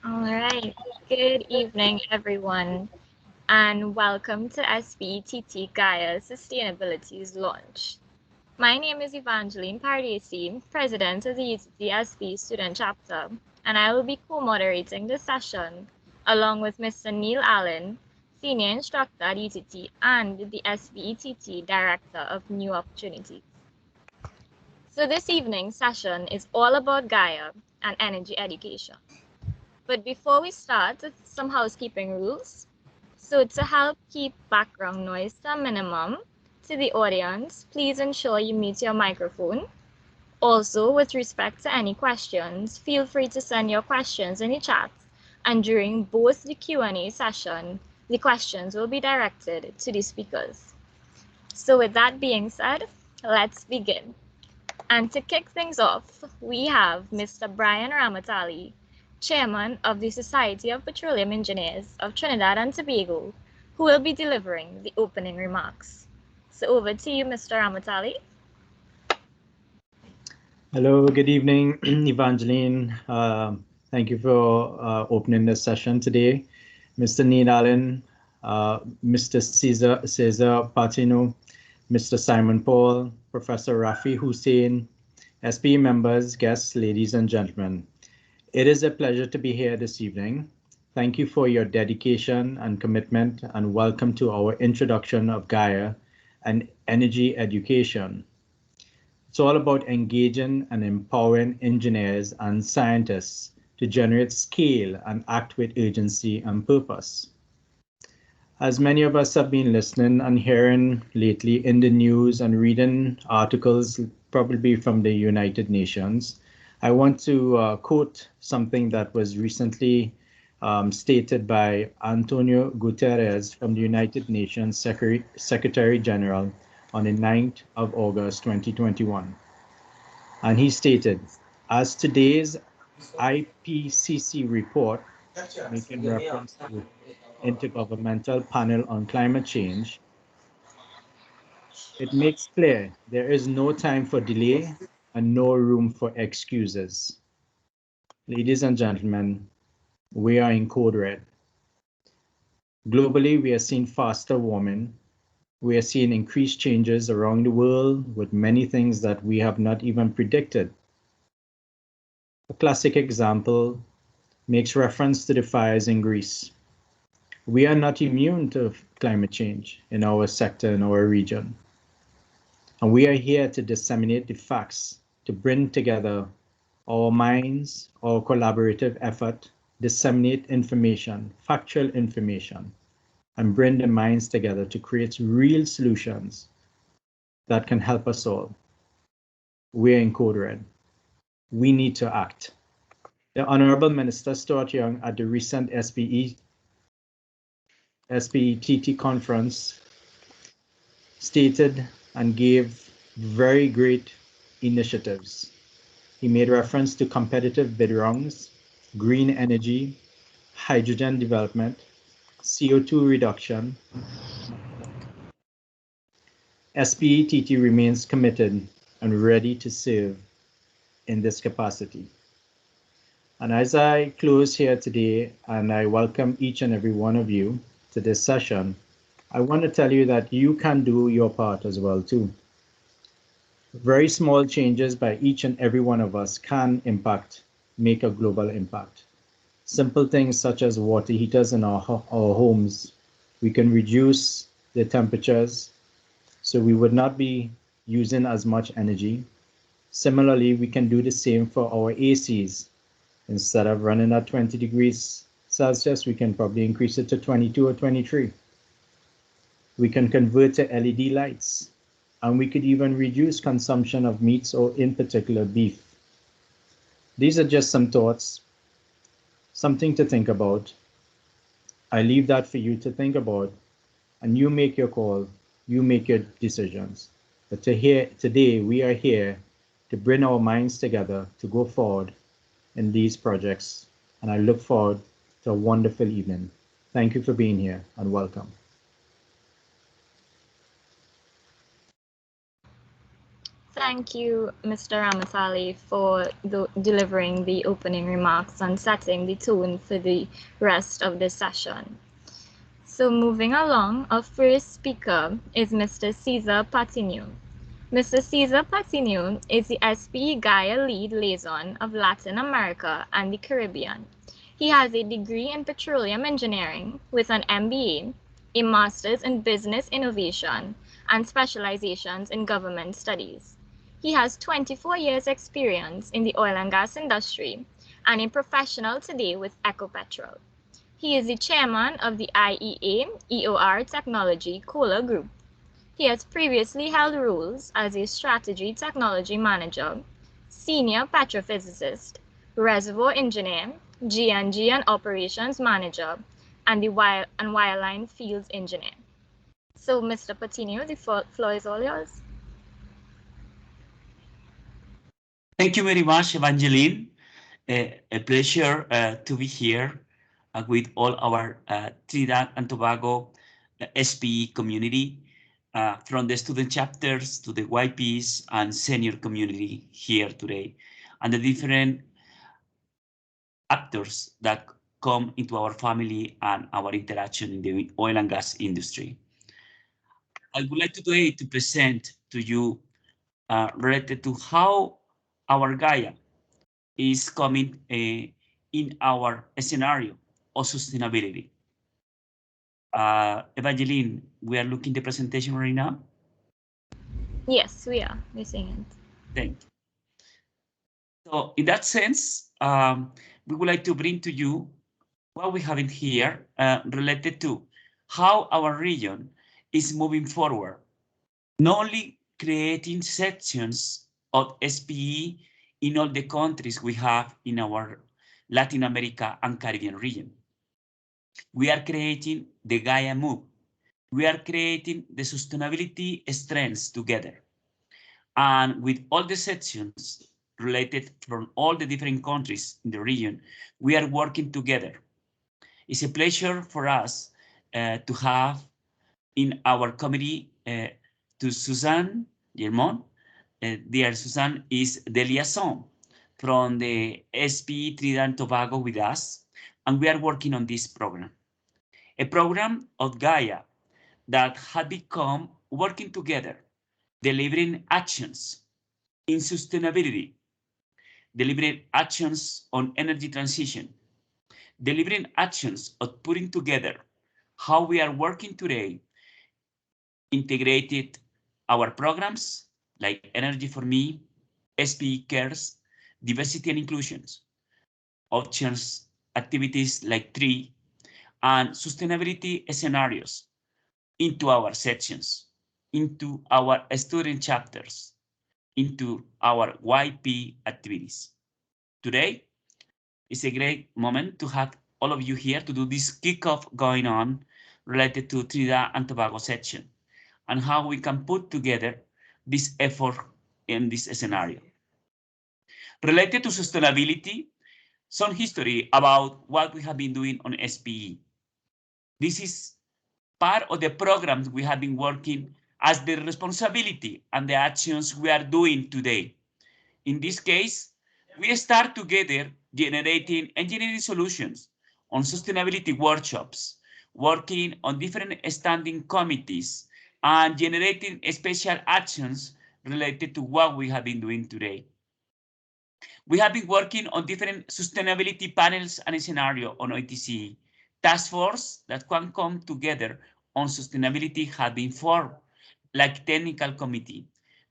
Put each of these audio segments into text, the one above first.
All right. Good evening, everyone, and welcome to SPE Gaia Sustainability's launch. My name is Evangeline Pardesi, President of the UTT SPE Student Chapter, and I will be co-moderating this session along with Mr. Neil Allen, Senior Instructor at UTT and the SPETT Director of New Opportunities. So this evening's session is all about Gaia and energy education. But before we start, some housekeeping rules. So to help keep background noise to a minimum to the audience, please ensure you mute your microphone. Also, with respect to any questions, feel free to send your questions in the chat, and during both the Q&A session, the questions will be directed to the speakers. So with that being said, let's begin. And to kick things off, we have Mr. Brian Ramatali, Chairman of the Society of Petroleum Engineers of Trinidad and Tobago, who will be delivering the opening remarks. So over to you, Mr. Ramatali. Hello, good evening, Evangeline. Thank you for opening this session today. Mr. Neil Allen, Mr. César Patiño, Mr. Simon Paul, Professor Raffie Hosein, SPE members, guests, ladies and gentlemen. It is a pleasure to be here this evening. Thank you for your dedication and commitment, and welcome to our introduction of Gaia and energy education. It's all about engaging and empowering engineers and scientists to generate scale and act with urgency and purpose. As many of us have been listening and hearing lately in the news and reading articles, probably from the United Nations, I want to quote something that was recently stated by Antonio Guterres from the United Nations Secretary General on the 9th of August 2021. And he stated, as today's IPCC report, making reference to Intergovernmental Panel on Climate Change, it makes clear there is no time for delay and no room for excuses. Ladies and gentlemen, we are in code red. Globally, we are seeing faster warming. We are seeing increased changes around the world with many things that we have not even predicted. A classic example makes reference to the fires in Greece. We are not immune to climate change in our sector, in our region. And we are here to disseminate the facts, to bring together our minds, our collaborative effort, disseminate information, factual information, and bring the minds together to create real solutions that can help us all. We're in code red. We need to act. The Honorable Minister Stuart Young at the recent SPETT conference stated and gave very great initiatives. He made reference to competitive bid rounds, green energy, hydrogen development, CO2 reduction. SPETT remains committed and ready to serve in this capacity. And as I close here today, and I welcome each and every one of you to this session, I want to tell you that you can do your part as well too. Very small changes by each and every one of us can make a global impact. Simple things such as water heaters in our homes. We can reduce the temperatures so we would not be using as much energy. Similarly, we can do the same for our ACs. Instead of running at 20 degrees Celsius, we can probably increase it to 22 or 23. We can convert to LED lights, and we could even reduce consumption of meats, or in particular beef. These are just some thoughts, something to think about. I leave that for you to think about, and you make your call, you make your decisions. But today we are here to bring our minds together to go forward in these projects, and I look forward to a wonderful evening. Thank you for being here, and welcome. Thank you, Mr. Ramasali, for delivering the opening remarks and setting the tone for the rest of the session. So moving along, our first speaker is Mr. César Patiño. Mr. César Patiño is the SPE Gaia Leader Liason of Latin America and the Caribbean. He has a degree in Petroleum Engineering with an MBA, a Master's in Business Innovation, and specializations in Government Studies. He has 24 years experience in the oil and gas industry and a professional today with Ecopetrol. He is the chairman of the IEA EOR Technology Cola Group. He has previously held roles as a strategy technology manager, senior petrophysicist, reservoir engineer, G&G and operations manager, and wireline fields engineer. So, Mr. Patiño, the floor is all yours. Thank you very much, Evangeline. A pleasure to be here with all our Trinidad and Tobago SPE community, from the student chapters to the YPs and senior community here today, and the different actors that come into our family and our interaction in the oil and gas industry. I would like today to present to you related to how our Gaia is coming in our scenario of sustainability. Evangeline, we are looking at the presentation right now? Yes, we are. We're seeing it. Thank you. So in that sense, we would like to bring to you what we have in here related to how our region is moving forward, not only creating sections of SPE in all the countries we have in our Latin America and Caribbean region. We are creating the Gaia move. We are creating the sustainability strengths together. And with all the sections related from all the different countries in the region, we are working together. It's a pleasure for us to have in our committee to Suzanne Jemmott. Dear Suzanne is the liaison from the SPE Trinidad and Tobago with us, and we are working on this program. A program of Gaia that had become working together, delivering actions in sustainability, delivering actions on energy transition, delivering actions of putting together how we are working today, integrated our programs like Energy for Me, SPE Cares, Diversity and Inclusions, options, activities like TREE, and sustainability scenarios into our sections, into our student chapters, into our YP activities. Today is a great moment to have all of you here to do this kickoff going on related to Trinidad and Tobago section and how we can put together this effort in this scenario. Related to sustainability, some history about what we have been doing on SPE. This is part of the programs we have been working as the responsibility and the actions we are doing today. In this case, we start together generating engineering solutions on sustainability workshops, working on different standing committees, and generating special actions related to what we have been doing today. We have been working on different sustainability panels and a scenario on OTC. Task force that can come together on sustainability have been formed, like technical committee,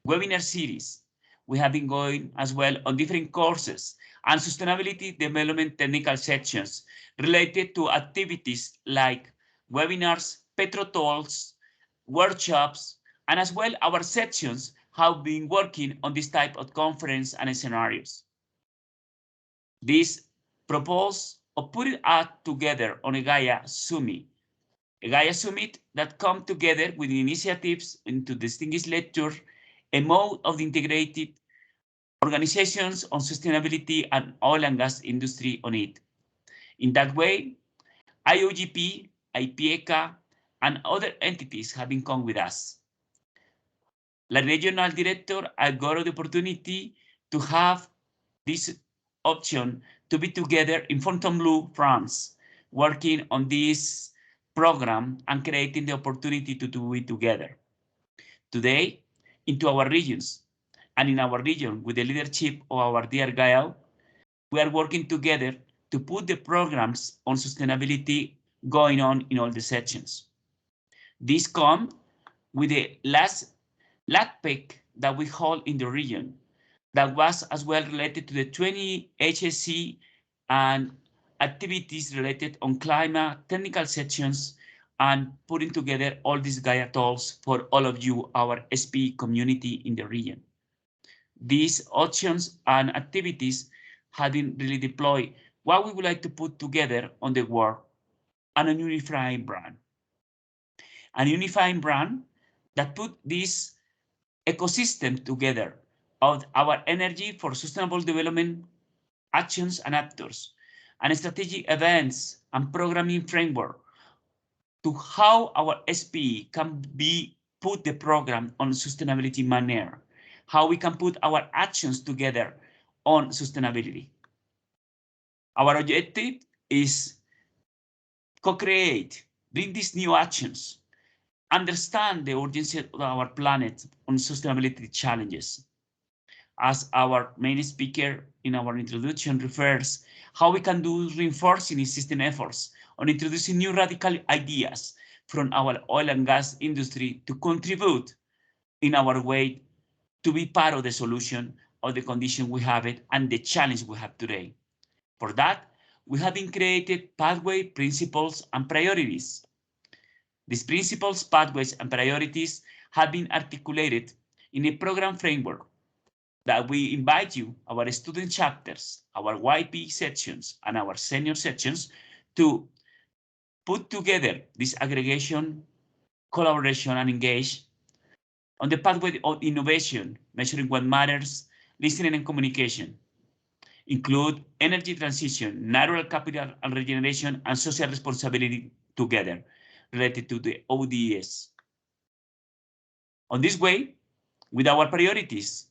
webinar series. We have been going as well on different courses and sustainability development technical sections related to activities like webinars, petro tolls, workshops, and as well our sections have been working on this type of conference and scenarios. This propose of putting us together on a Gaia Summit. A Gaia Summit that come together with initiatives into distinguished lecture, a mode of the integrated organizations on sustainability and oil and gas industry on it. In that way, IOGP, IPECA, and other entities have been come with us. Like regional director, I got the opportunity to have this option to be together in Fontainebleau, France, working on this program and creating the opportunity to do it together. Today, into our regions and in our region with the leadership of our dear Gael, we are working together to put the programs on sustainability going on in all the sections. This comes with the last peak that we hold in the region that was as well related to the 20 HSC and activities related on climate technical sections and putting together all these Gaia tools for all of you, our SPE community in the region. These options and activities have been really deployed what we would like to put together on the world and a unifying brand. A unifying brand that put this ecosystem together of our energy for sustainable development actions and actors and strategic events and programming framework to how our SPE can be put the program on sustainability manner, how we can put our actions together on sustainability. Our objective is co-create, bring these new actions, understand the urgency of our planet on sustainability challenges. As our main speaker in our introduction refers, how we can do reinforcing existing efforts on introducing new radical ideas from our oil and gas industry to contribute in our way to be part of the solution of the condition we have it and the challenge we have today. For that, we have been created pathway, principles, and priorities. These principles, pathways, and priorities have been articulated in a program framework that we invite you, our student chapters, our YP sections, and our senior sections to put together this aggregation, collaboration, and engage on the pathway of innovation, measuring what matters, listening and communication, include energy transition, natural capital and regeneration, and social responsibility together related to the ODS. On this way, with our priorities,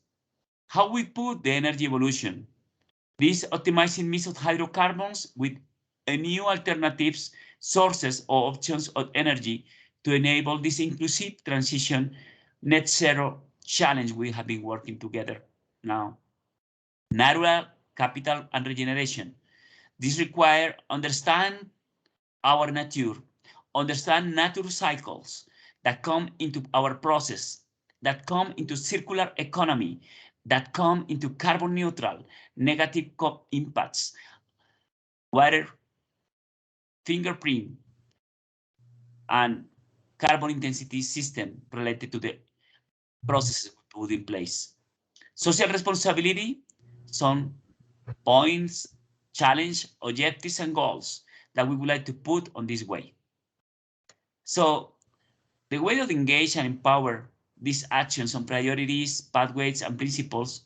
how we put the energy evolution, this optimizing mix of hydrocarbons with new alternatives, sources or options of energy to enable this inclusive transition net zero challenge we have been working together now. Natural capital and regeneration. This require understand our nature, understand nature cycles that come into our process, that come into circular economy, that come into carbon neutral, negative impacts, water fingerprint, and carbon intensity system related to the processes we put in place. Social responsibility, some points, challenge, objectives, and goals that we would like to put on this way. So the way to engage and empower these actions on priorities, pathways, and principles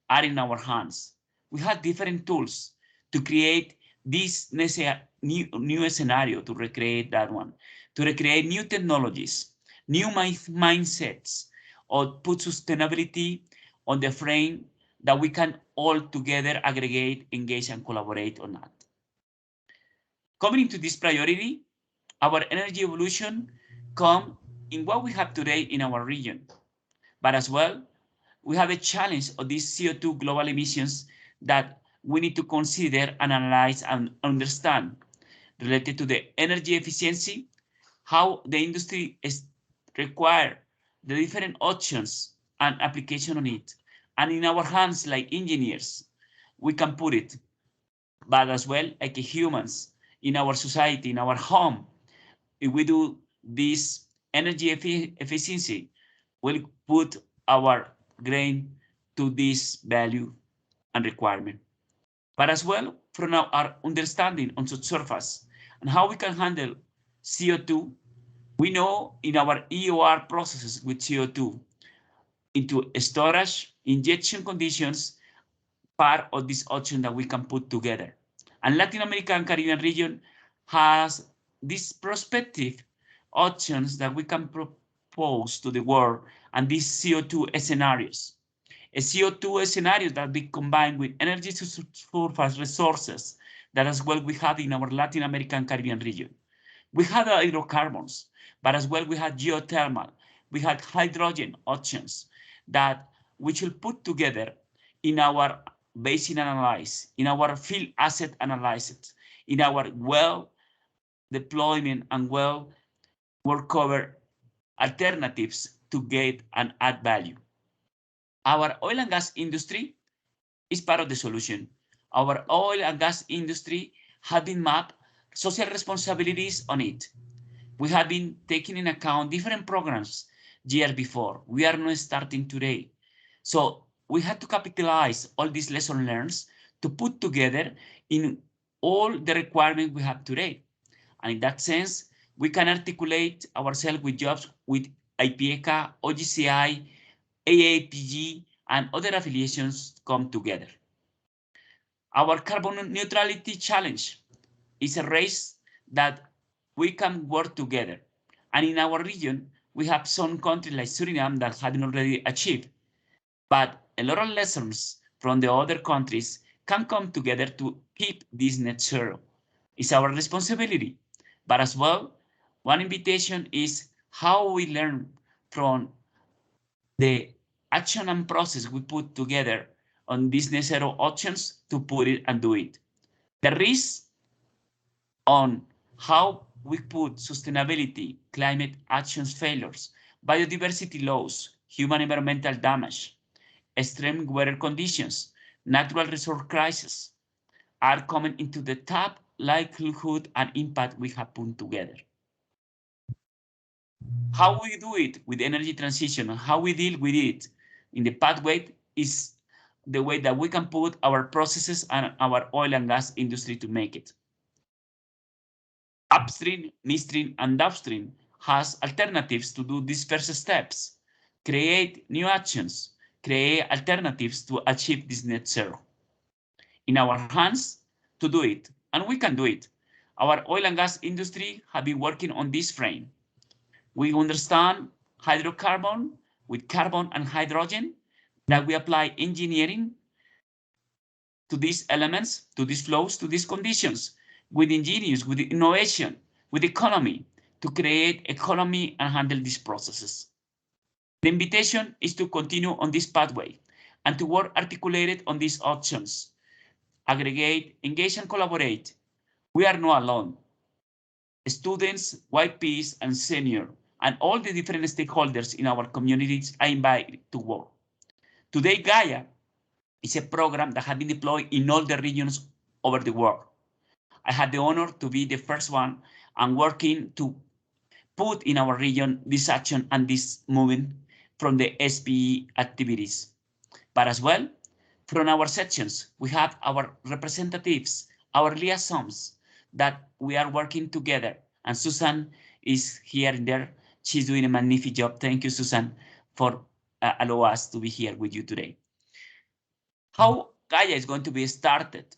are in our hands. We have different tools to create this new scenario, to recreate that one, to recreate new technologies, new mindsets, or put sustainability on the frame that we can all together aggregate, engage, and collaborate on that. Coming into this priority, our energy evolution come in what we have today in our region, but as well, we have a challenge of these CO2 global emissions that we need to consider and analyze and understand related to the energy efficiency, how the industry is require the different options and application on it. And in our hands, like engineers, we can put it, but as well, like humans in our society, in our home, if we do this energy efficiency, we'll put our grain to this value and requirement. But as well, from our understanding on subsurface and how we can handle CO2, we know in our EOR processes with CO2 into storage, injection conditions, part of this option that we can put together. And Latin America and Caribbean region has this prospective options that we can propose to the world and these CO2 scenarios. A CO2 scenario that be combined with energy surface resources that as well we had in our Latin American Caribbean region. We had hydrocarbons, but as well we had geothermal, we had hydrogen options that we should put together in our basin analysis, in our field asset analysis, in our well deployment and well workover alternatives to get and add value. Our oil and gas industry is part of the solution. Our oil and gas industry have been mapped social responsibilities on it. We have been taking in account different programs years before. We are not starting today. So we had to capitalize all these lessons learned to put together in all the requirements we have today. And in that sense, we can articulate ourselves with jobs with IPECA, OGCI, AAPG, and other affiliations come together. Our carbon neutrality challenge is a race that we can work together. And in our region, we have some countries like Suriname that have already achieved. But a lot of lessons from the other countries can come together to keep this net zero. It's our responsibility. But as well, one invitation is how we learn from the action and process we put together on these net zero options to put it and do it. The risk on how we put sustainability, climate actions failures, biodiversity loss, human environmental damage, extreme weather conditions, natural resource crisis are coming into the top likelihood and impact we have put together. How we do it with energy transition and how we deal with it in the pathway is the way that we can put our processes and our oil and gas industry to make it. Upstream, midstream, and downstream has alternatives to do these first steps, create new actions, create alternatives to achieve this net zero. In our hands to do it, and we can do it. Our oil and gas industry have been working on this frame. We understand hydrocarbon with carbon and hydrogen, that we apply engineering to these elements, to these flows, to these conditions, with ingenious, with innovation, with economy, to create economy and handle these processes. The invitation is to continue on this pathway and to work articulated on these options. Aggregate, engage, and collaborate. We are not alone. Students, YPs, and senior, and all the different stakeholders in our communities are invited to work. Today, Gaia is a program that has been deployed in all the regions over the world. I had the honor to be the first one and working to put in our region this action and this movement from the SPE activities. But as well, from our sections, we have our representatives, our liaisons that we are working together. And Susan is here and there. She's doing a magnificent job. Thank you, Susan, for allowing us to be here with you today. How Gaia is going to be started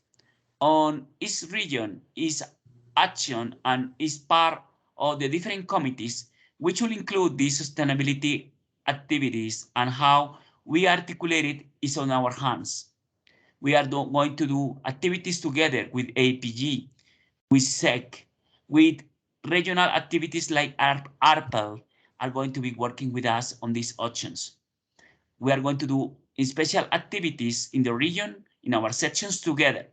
on each region is action and is part of the different committees, which will include these sustainability activities, and how we articulate it is on our hands. We are going to do activities together with APG, with SEC, with regional activities like ARPEL are going to be working with us on these options. We are going to do special activities in the region, in our sections together.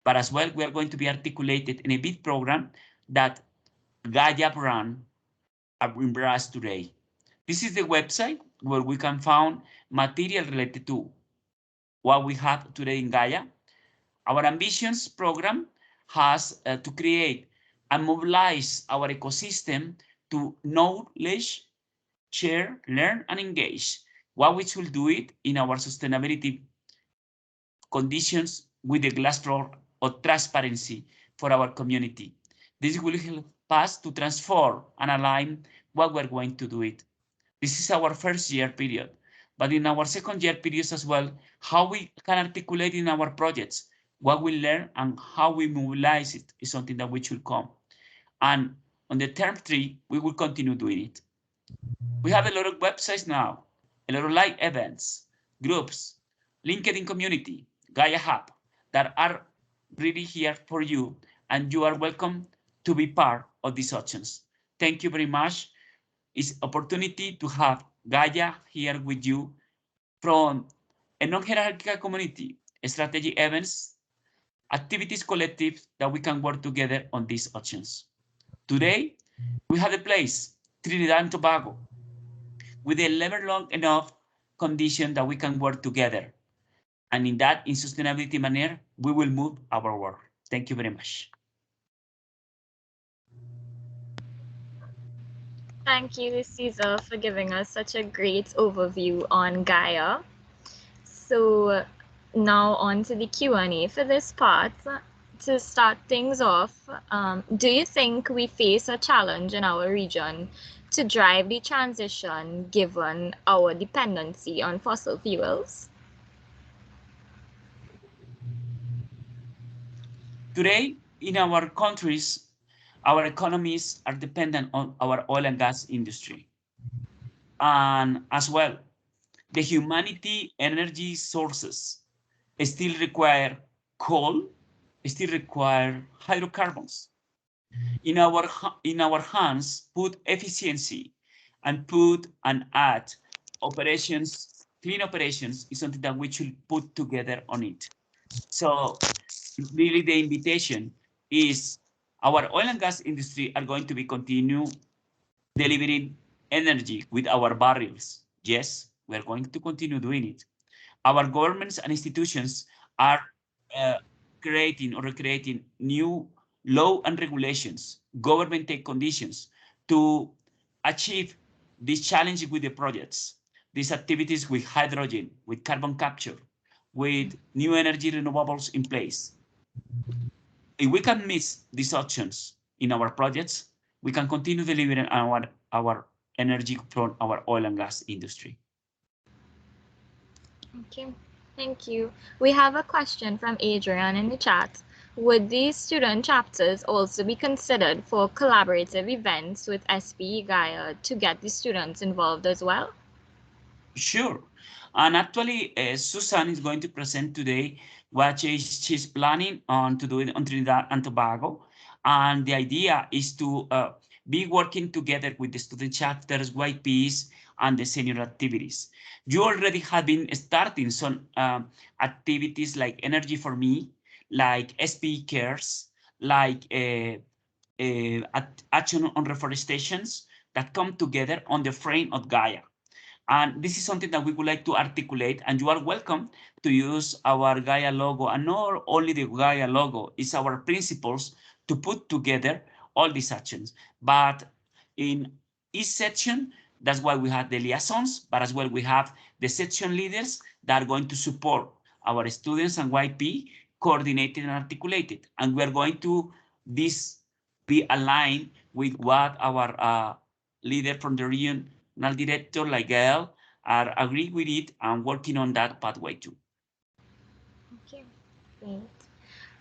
But as well, we are going to be articulated in a big program that Gaia brand embraces today. This is the website where we can find material related to what we have today in Gaia. Our ambitions program has to create and mobilize our ecosystem to knowledge, share, learn, and engage. What we should do it in our sustainability conditions with the glass floor of transparency for our community. This will help us to transform and align what we're going to do it. This is our first year period, but in our second year periods as well, how we can articulate in our projects, what we learn and how we mobilize it is something that we should come. And on the term 3, we will continue doing it. We have a lot of websites now. Live events, groups, LinkedIn community, Gaia Hub that are really here for you, and you are welcome to be part of these options. Thank you very much. It's opportunity to have Gaia here with you from a non-hierarchical community, strategy events, activities collectives that we can work together on these options. Today, we have a place, Trinidad and Tobago, with a level long enough condition that we can work together. And in that, in sustainability manner, we will move our work. Thank you very much. Thank you, César, for giving us such a great overview on Gaia. So now on to the Q&A for this part. To start things off, do you think we face a challenge in our region to drive the transition given our dependency on fossil fuels? Today, in our countries, our economies are dependent on our oil and gas industry. And as well, the humanity energy sources still require coal, still require hydrocarbons. In our hands, put efficiency and put and add operations, clean operations is something that we should put together on it. So really the invitation is our oil and gas industry are going to be continue delivering energy with our barrels. Yes, we're going to continue doing it. Our governments and institutions are creating or recreating new law and regulations, government take conditions to achieve this challenge with the projects, these activities with hydrogen, with carbon capture, with new energy renewables in place. If we can miss these options in our projects, we can continue delivering our energy from our oil and gas industry. Okay, thank you. We have a question from Adrian in the chat. Would these student chapters also be considered for collaborative events with SPE Gaia to get the students involved as well? Sure. And actually, Susan is going to present today what she's planning on to do it on Trinidad and Tobago. And the idea is to be working together with the student chapters, YPs, and the senior activities. You already have been starting some activities like Energy for Me, like SPE Cares, like Action on Reforestations that come together on the frame of Gaia. And this is something that we would like to articulate, and you are welcome to use our Gaia logo, and not only the Gaia logo, it's our principles to put together all these actions. But in each section, that's why we have the liaisons, but as well we have the section leaders that are going to support our students and YP, coordinated and articulated. And we're going to be aligned with what our leader from the region, director like Gael, are agree with it and working on that pathway too. Okay, great.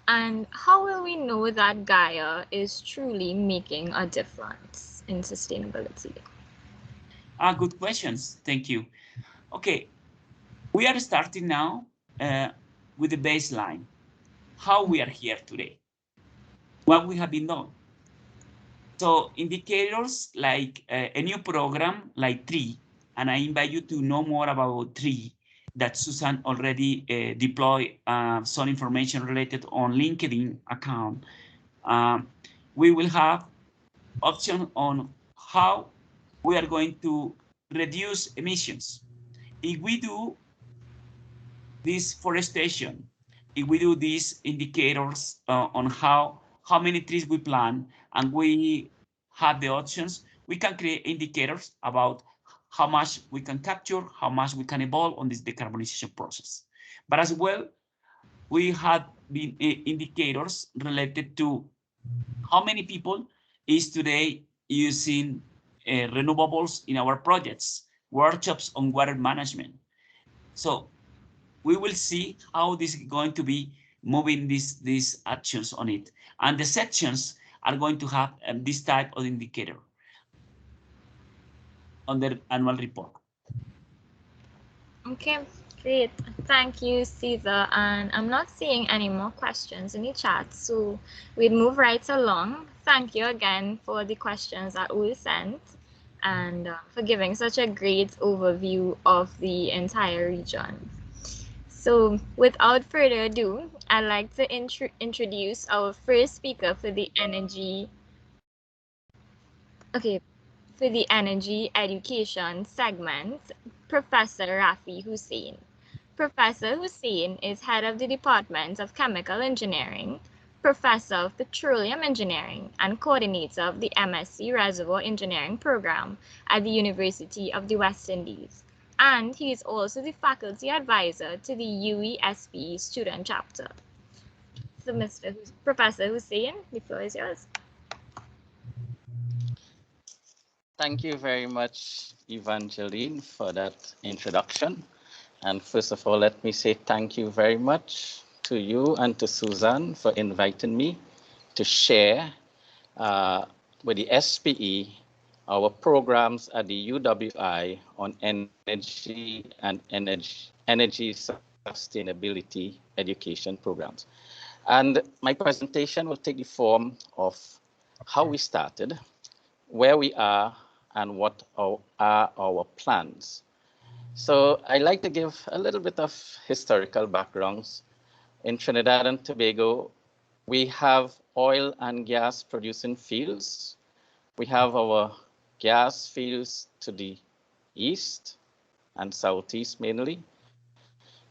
And how will we know that Gaia is truly making a difference in sustainability? Good questions. Thank you. Okay, we are starting now with the baseline. How we are here today, what we have been done. So indicators like a new program like TREE, and I invite you to know more about TREE that Susan already deployed some information related on LinkedIn account. We will have option on how we are going to reduce emissions. If we do this forestation, if we do these indicators on how many trees we plant, and we have the options, we can create indicators about how much we can capture, how much we can evolve on this decarbonization process. But as well, we have been indicators related to how many people is today using renewables in our projects, workshops on water management. So we will see how this is going to be moving these actions on it. And the sections are going to have this type of indicator on their annual report. Okay, great. Thank you, Cesar. And I'm not seeing any more questions in the chat, so we'd move right along. Thank you again for the questions that we sent and for giving such a great overview of the entire region. So without further ado, I'd like to introduce our first speaker for the energy. Okay, for the energy education segment, Professor Raffie Hosein. Professor Hosein is head of the Department of Chemical Engineering, Professor of Petroleum Engineering, and coordinator of the MSc Reservoir Engineering program at the University of the West Indies. And he is also the faculty advisor to the UWI SPE student chapter. So, Professor Hosein, the floor is yours. Thank you very much, Evangeline, for that introduction. And first of all, let me say thank you very much to you and to Suzanne for inviting me to share with the SPE our programs at the UWI on energy and energy sustainability education programs. And my presentation will take the form of how we started, where we are, and what are our plans. So I like to give a little bit of historical backgrounds. In Trinidad and Tobago, we have oil and gas producing fields. We have our gas fields to the east and southeast mainly.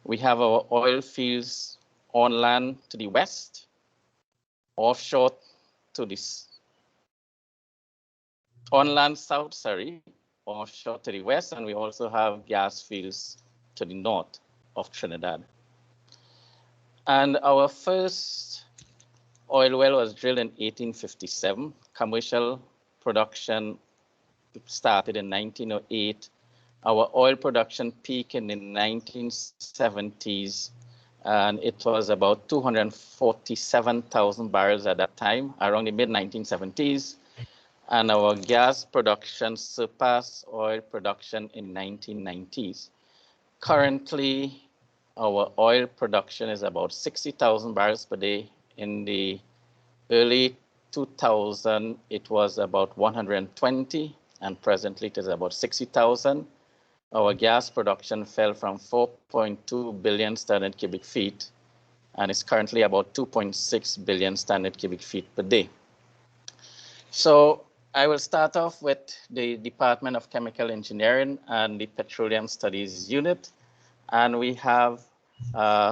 We have our oil fields on land to the west, offshore to the on land south, offshore to the west, and we also have gas fields to the north of Trinidad. And our first oil well was drilled in 1857. Commercial production started in 1908. Our oil production peaked in the 1970s, and it was about 247,000 barrels at that time, around the mid-1970s. And our gas production surpassed oil production in 1990s. Currently, our oil production is about 60,000 barrels per day. In the early 2000, it was about 120, and presently it is about 60,000. Our gas production fell from 4.2 billion standard cubic feet, and it's currently about 2.6 billion standard cubic feet per day. So I will start off with the Department of Chemical Engineering and the Petroleum Studies Unit. And we have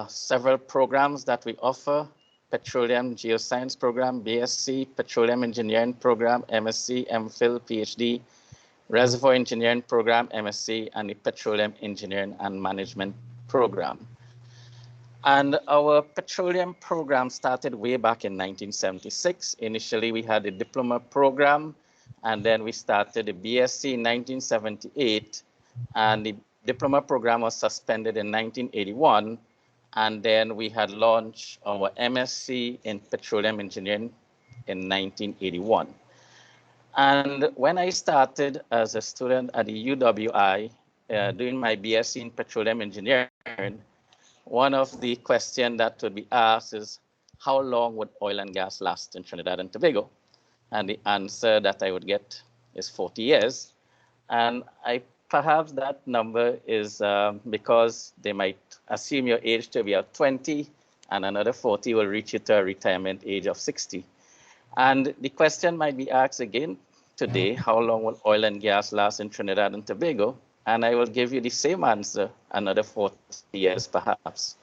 several programs that we offer: Petroleum Geoscience Program, BSc, Petroleum Engineering Program, MSc, MPhil, PhD, Reservoir Engineering Program, MSc, and the Petroleum Engineering and Management Program. And our petroleum program started way back in 1976. Initially, we had a diploma program, and then we started the BSc in 1978, and the diploma program was suspended in 1981, and then we had launched our MSc in Petroleum Engineering in 1981. And when I started as a student at the UWI doing my BSc in Petroleum Engineering, one of the questions that would be asked is, how long would oil and gas last in Trinidad and Tobago? And the answer that I would get is 40 years. And perhaps that number is because they might assume your age to be at 20, and another 40 will reach you to a retirement age of 60. And the question might be asked again today, how long will oil and gas last in Trinidad and Tobago? And I will give you the same answer, another 40 years perhaps.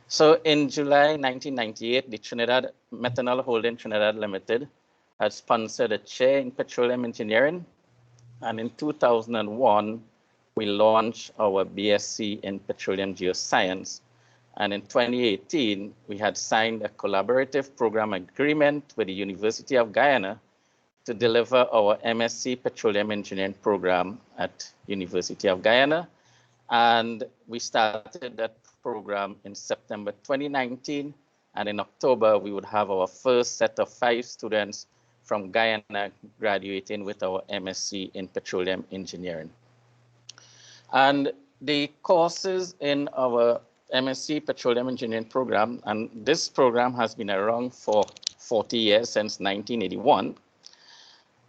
So in July 1998, the Trinidad Methanol Holding Trinidad Limited had sponsored a chair in petroleum engineering. And in 2001, we launched our BSc in Petroleum Geoscience. And in 2018, we had signed a collaborative program agreement with the University of Guyana to deliver our MSc Petroleum Engineering program at University of Guyana. And we started that program in September 2019. And in October, we would have our first set of 5 students from Guyana graduating with our MSc in Petroleum Engineering. And the courses in our MSc Petroleum Engineering program, and this program has been around for 40 years, since 1981.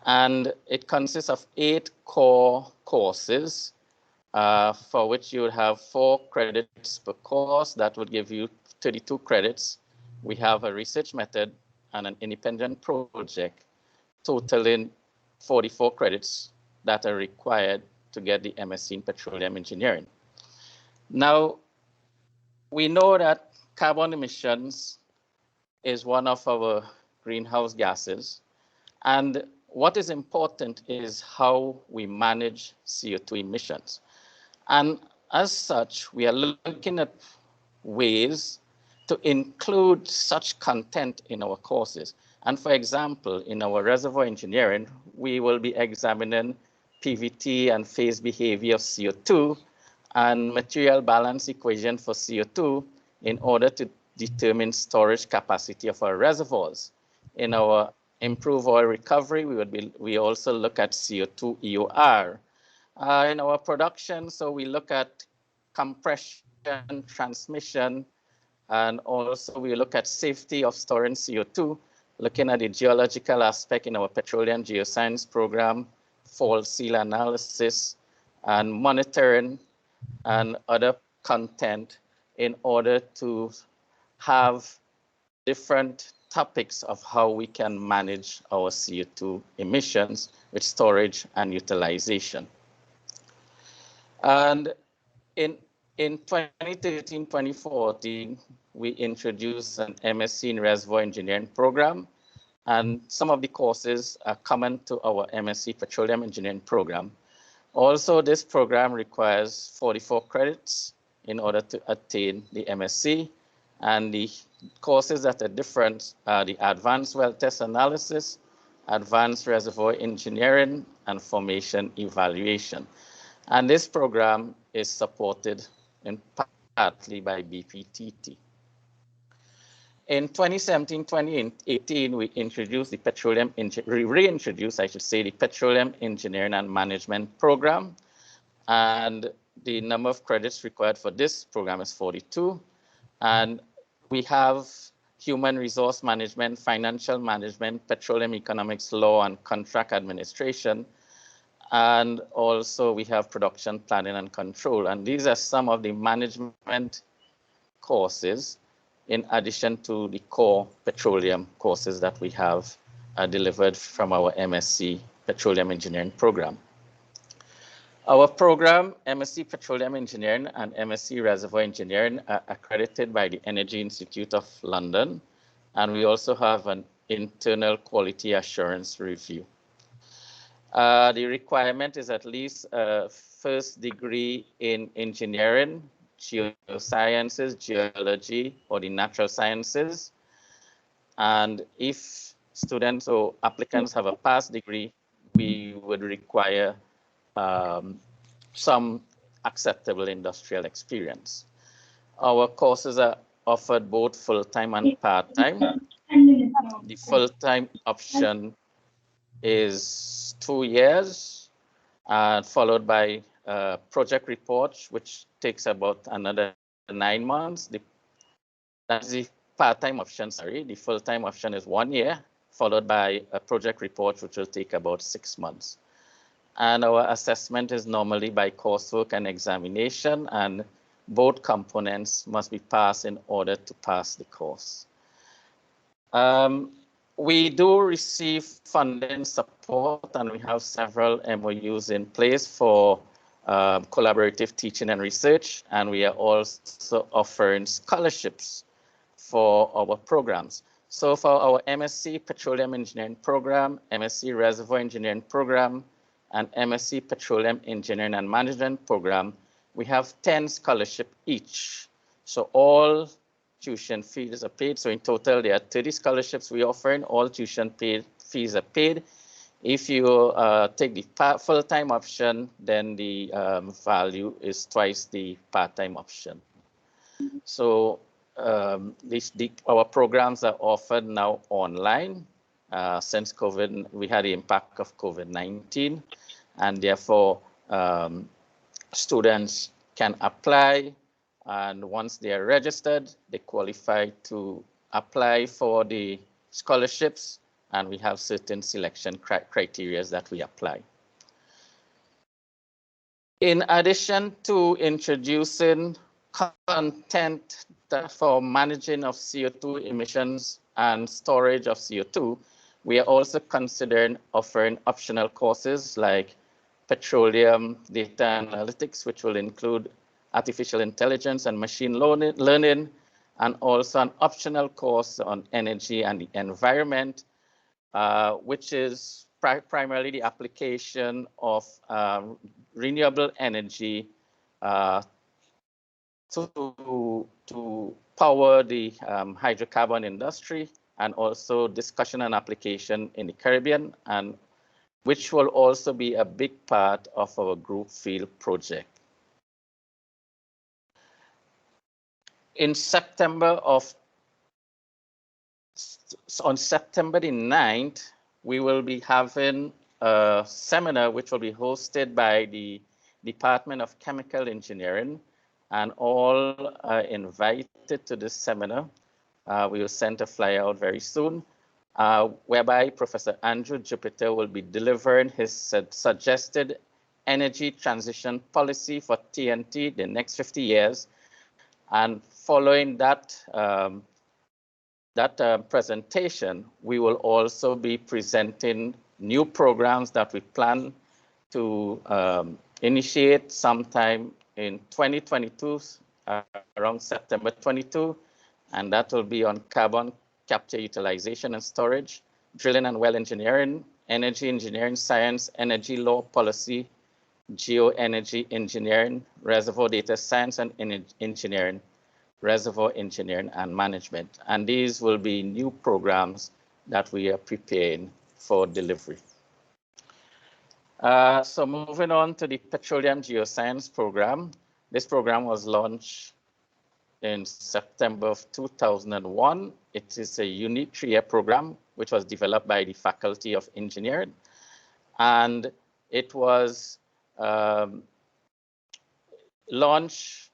And it consists of 8 core courses, for which you would have 4 credits per course. That would give you 32 credits. We have a research method and an independent project, totaling 44 credits that are required to get the MSc in Petroleum Engineering. Now, we know that carbon emissions is one of our greenhouse gases. And what is important is how we manage CO2 emissions. And as such, we are looking at ways to include such content in our courses. And for example, in our reservoir engineering, we will be examining PVT and phase behavior of CO2 and material balance equation for CO2 in order to determine storage capacity of our reservoirs. In our improve oil recovery, we also look at CO2 EOR. In our production, so we look at compression, transmission, and also we look at safety of storing CO2, looking at the geological aspect in our petroleum geoscience program, fault seal analysis, and monitoring and other content in order to have different topics of how we can manage our CO2 emissions with storage and utilization. And in 2013, 2014, we introduced an MSc in Reservoir Engineering program, and some of the courses are common to our MSc Petroleum Engineering program. Also, this program requires 44 credits in order to attain the MSc, and the courses that are different are the Advanced Well Test Analysis, Advanced Reservoir Engineering, and Formation Evaluation. And this program is supported in partly by BPTT. In 2017, 2018, we introduced the reintroduced, I should say, the Petroleum Engineering and Management program. And the number of credits required for this program is 42. And we have human resource management, financial management, petroleum economics law, and contract administration. And also we have production planning and control. And these are some of the management courses in addition to the core petroleum courses that we have delivered from our MSc Petroleum Engineering program. Our program, MSc Petroleum Engineering and MSc Reservoir Engineering, are accredited by the Energy Institute of London, and we also have an internal quality assurance review. The requirement is at least a first degree in engineering, geosciences, geology, or the natural sciences. And if students or applicants have a past degree, we would require some acceptable industrial experience. Our courses are offered both full-time and part-time. The full-time option is 2 years, followed by project reports, which takes about another 9 months. That's the part-time option, sorry. The full-time option is 1 year, followed by a project report, which will take about 6 months. And our assessment is normally by coursework and examination, and both components must be passed in order to pass the course. We do receive funding support, and we have several MOUs in place for collaborative teaching and research, and we are also offering scholarships for our programs. So for our MSc Petroleum Engineering program, MSc Reservoir Engineering program, and MSc Petroleum Engineering and Management program, we have 10 scholarships each. So all tuition fees are paid. So in total, there are 30 scholarships we offer, and all tuition fees are paid. If you take the full-time option, then the value is twice the part-time option. So our programs are offered now online. Since COVID, we had the impact of COVID-19, and therefore students can apply, and once they are registered, they qualify to apply for the scholarships, and we have certain selection criteria that we apply. In addition to introducing content for managing of CO2 emissions and storage of CO2, we are also considering offering optional courses like petroleum data analytics, which will include artificial intelligence and machine learning, and also an optional course on energy and the environment, which is primarily the application of renewable energy to power the hydrocarbon industry, and also discussion and application in the Caribbean, and which will also be a big part of our group field project. On September the 9th, we will be having a seminar which will be hosted by the Department of Chemical Engineering, and all are invited to this seminar. We will send a flyer out very soon, whereby Professor Andrew Jupiter will be delivering his suggested energy transition policy for TNT the next 50 years. And following that, presentation, we will also be presenting new programs that we plan to initiate sometime in 2022, around September 22, and that will be on carbon capture, utilization and storage, drilling and well engineering, energy engineering science, energy law policy, geoenergy engineering, reservoir data science and engineering, reservoir engineering and management. And these will be new programs that we are preparing for delivery. So moving on to the Petroleum Geoscience program. This program was launched in September of 2001. It is a unique 3-year program which was developed by the Faculty of Engineering, and it was launched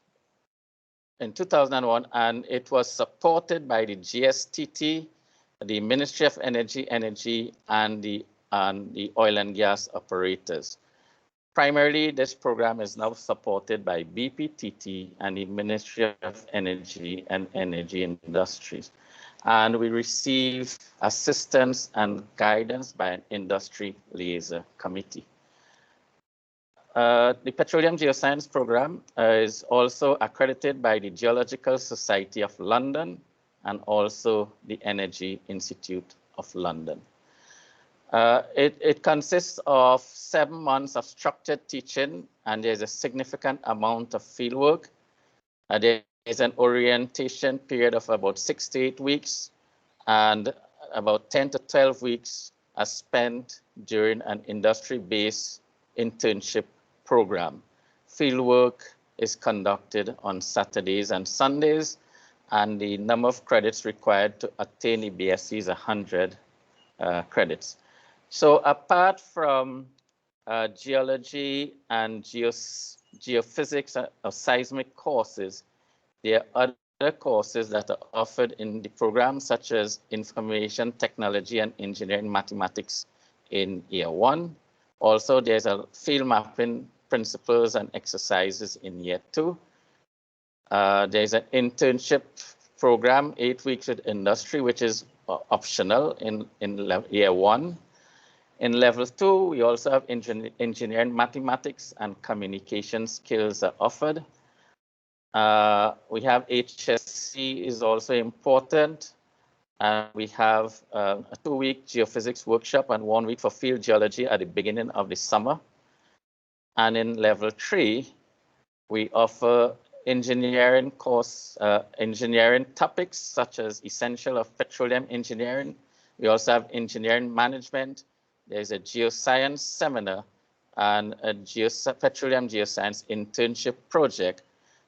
in 2001, and it was supported by the GSTT, the Ministry of Energy, and the oil and gas operators. Primarily, this program is now supported by BPTT and the Ministry of Energy and Energy Industries. And we receive assistance and guidance by an industry liaison committee. The Petroleum Geoscience program is also accredited by the Geological Society of London and also the Energy Institute of London. It consists of 7 months of structured teaching, and there's a significant amount of fieldwork. There is an orientation period of about 6 to 8 weeks, and about 10 to 12 weeks are spent during an industry-based internship program. Fieldwork is conducted on Saturdays and Sundays, and the number of credits required to attain the BSc is 100 credits. So apart from geology and geophysics or seismic courses, there are other courses that are offered in the program, such as information technology and engineering mathematics in year 1. Also, there's a field mapping principles and exercises in year 2. There's an internship program, 8 weeks with industry, which is optional in year 1. In level 2, we also have engineering mathematics and communication skills are offered. We have HSC is also important. We have a 2-week geophysics workshop and 1 week for field geology at the beginning of the summer. And in level 3, we offer engineering course, engineering topics such as essential of petroleum engineering. We also have engineering management. There's a geoscience seminar and a petroleum geoscience internship project.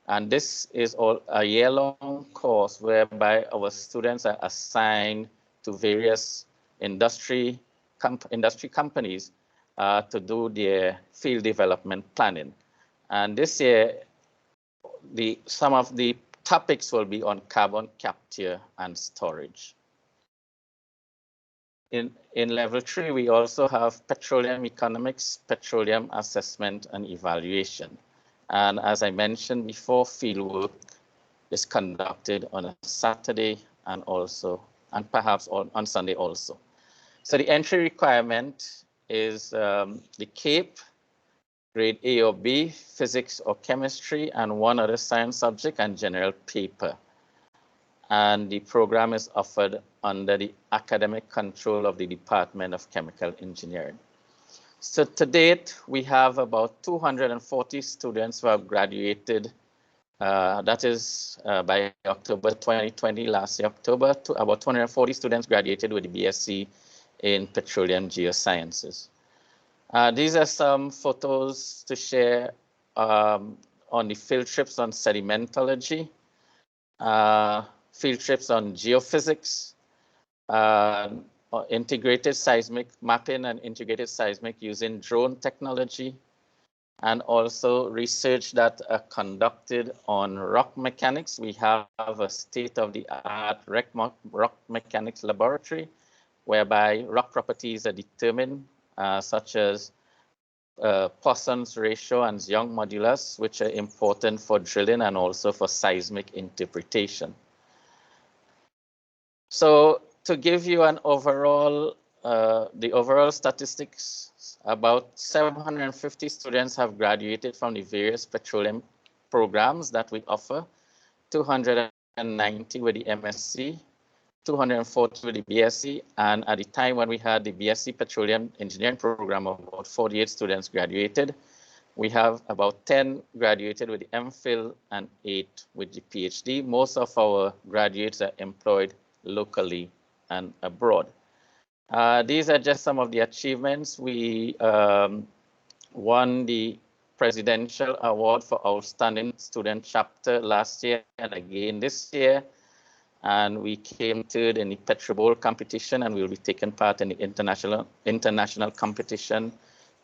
And this is all a year-long course whereby our students are assigned to various industry companies to do their field development planning. And this year, some of the topics will be on carbon capture and storage. In level 3, we also have petroleum economics, petroleum assessment and evaluation. And as I mentioned before, fieldwork is conducted on a Saturday and perhaps on Sunday also. So the entry requirement is the CAPE, grade A or B, physics or chemistry, and one other science subject and general paper. And the program is offered under the academic control of the Department of Chemical Engineering. So to date, we have about 240 students who have graduated. That is by October 2020, last year, October, about 240 students graduated with the BSc in Petroleum Geosciences. These are some photos to share on the field trips on sedimentology, field trips on geophysics, integrated seismic mapping and integrated seismic using drone technology, and also research that are conducted on rock mechanics. We have a state-of-the-art rock mechanics laboratory, whereby rock properties are determined, such as Poisson's ratio and Young modulus, which are important for drilling and also for seismic interpretation. So to give you an overall, the overall statistics, about 750 students have graduated from the various petroleum programs that we offer, 290 with the MSc, 240 with the BSc, and at the time when we had the BSc Petroleum Engineering program, about 48 students graduated. We have about 10 graduated with the MPhil and 8 with the PhD. Most of our graduates are employed locally and abroad. These are just some of the achievements. We won the Presidential Award for Outstanding Student Chapter last year and again this year. And we came third in the Petro Bowl competition, and we will be taking part in the international competition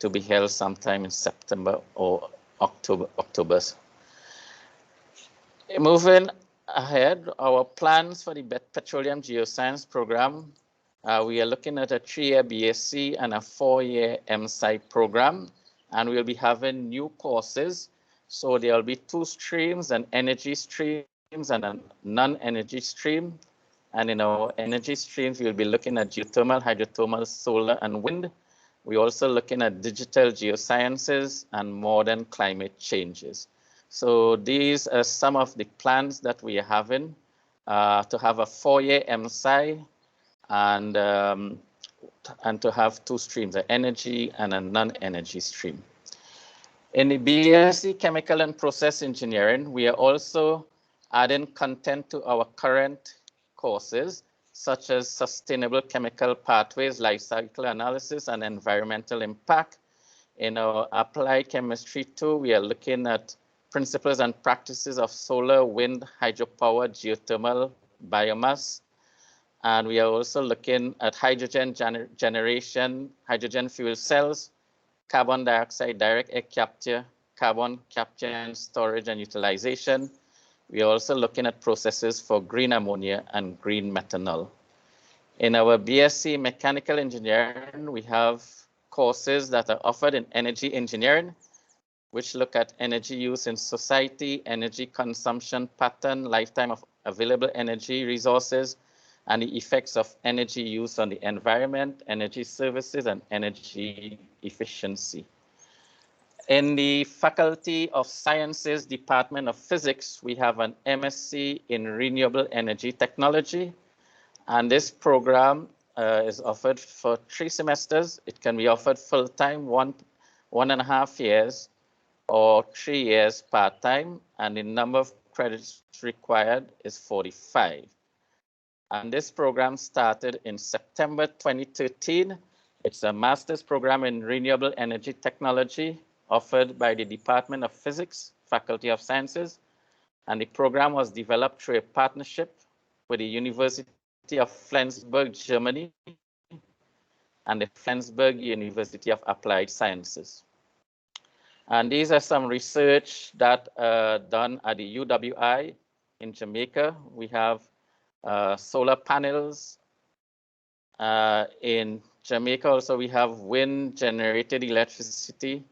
to be held sometime in September or October. Moving ahead, our plans for the Petroleum Geoscience program, we are looking at a 3-year BSc and a 4-year MSci program, and we'll be having new courses. So there will be 2 streams, an energy stream and a non-energy stream. And in our energy streams, we'll be looking at geothermal, hydrothermal, solar, and wind. We're also looking at digital geosciences and modern climate changes. So these are some of the plans that we are having to have a 4-year MSci and to have 2 streams, an energy and a non-energy stream. In the BSc Chemical and Process Engineering, we are also adding content to our current courses, such as sustainable chemical pathways, life cycle analysis, and environmental impact. In our applied chemistry 2, we are looking at principles and practices of solar, wind, hydropower, geothermal, biomass. And we are also looking at hydrogen generation, hydrogen fuel cells, carbon dioxide direct air capture, carbon capture and storage and utilization. We are also looking at processes for green ammonia and green methanol. In our BSc Mechanical Engineering, we have courses that are offered in energy engineering, which look at energy use in society, energy consumption pattern, lifetime of available energy resources, and the effects of energy use on the environment, energy services, and energy efficiency. In the Faculty of Sciences, Department of Physics, we have an MSc in Renewable Energy Technology. And this program is offered for 3 semesters. It can be offered full-time, 1.5 years, or 3 years part-time. And the number of credits required is 45. And this program started in September 2013. It's a master's program in renewable energy technology offered by the Department of Physics, Faculty of Sciences. And the program was developed through a partnership with the University of Flensburg, Germany, and the Flensburg University of Applied Sciences. And these are some research that done at the UWI in Jamaica. We have solar panels. In Jamaica also we have wind generated electricity.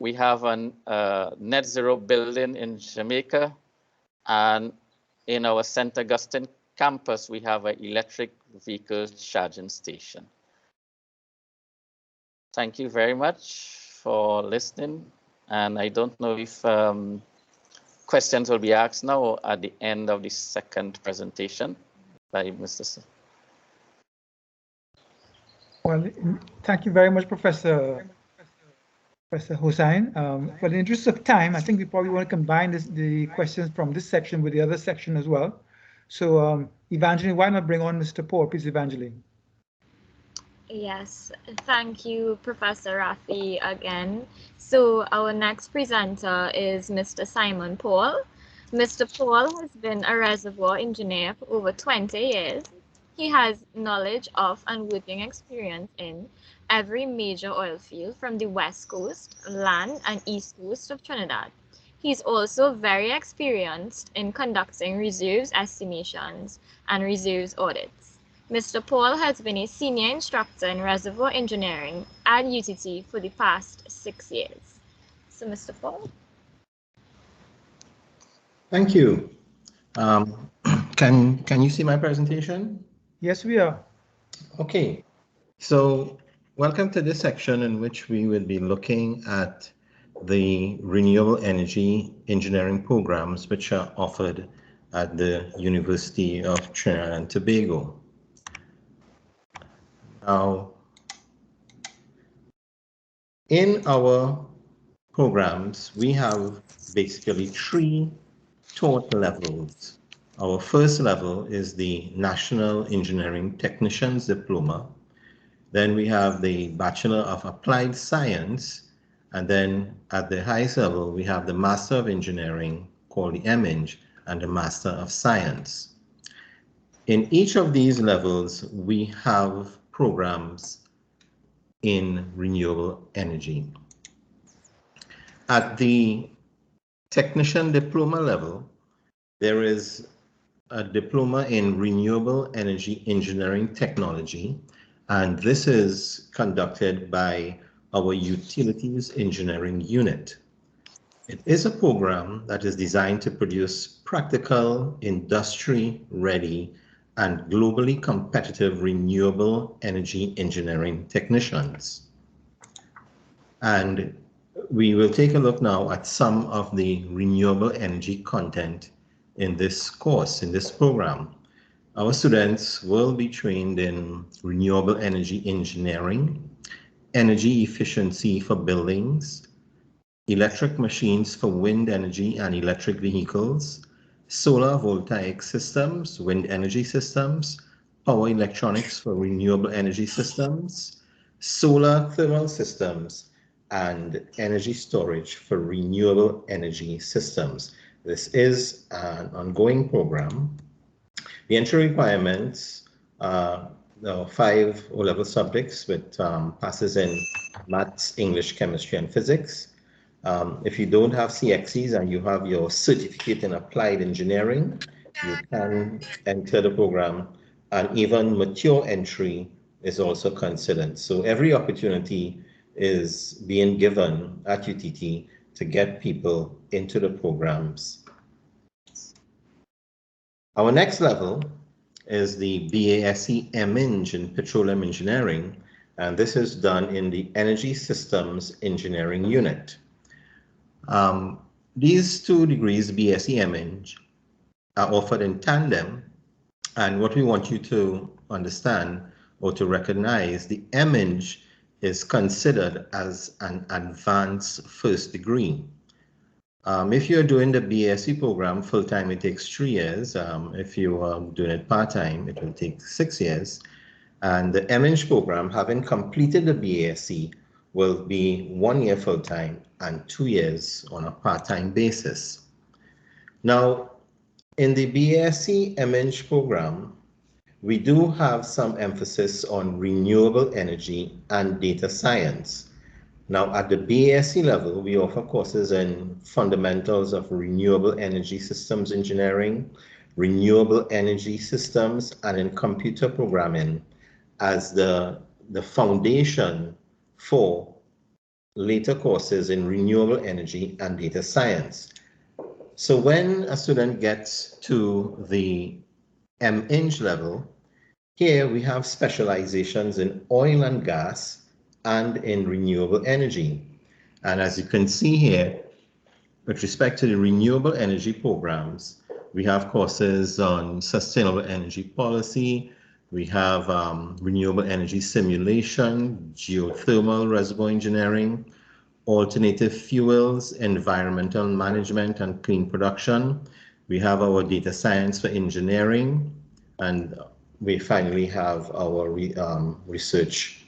We have a net zero building in Jamaica. And in our St. Augustine campus, we have an electric vehicle charging station. Thank you very much for listening. And I don't know if questions will be asked now or at the end of the second presentation by Mr. Well, thank you very much, Professor Hosein. For the interest of time, I think we probably want to combine the questions from this section with the other section as well. So Evangeline, why not bring on Mr. Paul, please, Evangeline? Yes, thank you, Professor Raffie, again. So our next presenter is Mr. Simon Paul. Mr. Paul has been a reservoir engineer for over 20 years. He has knowledge of and working experience in every major oil field from the west coast, land, and east coast of Trinidad. He's also very experienced in conducting reserves estimations and reserves audits. Mr. Paul has been a senior instructor in reservoir engineering at UTT for the past 6 years. So, Mr. Paul. Thank you. Can you see my presentation? Yes, we are. Okay. So welcome to this section in which we will be looking at the renewable energy engineering programs which are offered at the University of Trinidad and Tobago. Now, in our programs, we have basically 3 taught levels. Our first level is the National Engineering Technician's Diploma. Then we have the Bachelor of Applied Science. And then at the highest level, we have the Master of Engineering, called the MEng, and the Master of Science. In each of these levels, we have programs in renewable energy. At the Technician Diploma level, there is a diploma in renewable energy engineering technology, and this is conducted by our utilities engineering unit. It is a program that is designed to produce practical, industry-ready, and globally competitive renewable energy engineering technicians. And we will take a look now at some of the renewable energy content in this course, in this program. Our students will be trained in renewable energy engineering, energy efficiency for buildings, electric machines for wind energy and electric vehicles, solar voltaic systems, wind energy systems, power electronics for renewable energy systems, solar thermal systems, and energy storage for renewable energy systems. This is an ongoing program. The entry requirements are 5 O-level subjects with passes in maths, English, chemistry, and physics. If you don't have CXCs and you have your certificate in applied engineering, you can enter the program, and even mature entry is also considered. So every opportunity is being given at UTT to get people into the programs. Our next level is the BASc MEng in Petroleum Engineering, and this is done in the Energy Systems Engineering Unit. These 2 degrees, BASc MEng, are offered in tandem, and what we want you to understand or to recognize, the MEng is considered as an advanced first degree. If you're doing the BASc program full-time, it takes 3 years. If you are doing it part-time, it will take 6 years. And the MEng program, having completed the BASc, will be 1 year full-time and 2 years on a part-time basis. Now, in the BASc MEng program, we do have some emphasis on renewable energy and data science. Now, at the BASc level, we offer courses in fundamentals of renewable energy systems engineering, renewable energy systems, and in computer programming as the foundation for later courses in renewable energy and data science. So when a student gets to the MEng level, here we have specializations in oil and gas and in renewable energy. And as you can see here, with respect to the renewable energy programs, we have courses on sustainable energy policy, we have renewable energy simulation, geothermal reservoir engineering, alternative fuels, environmental management and clean production. We have our data science for engineering, and we finally have our research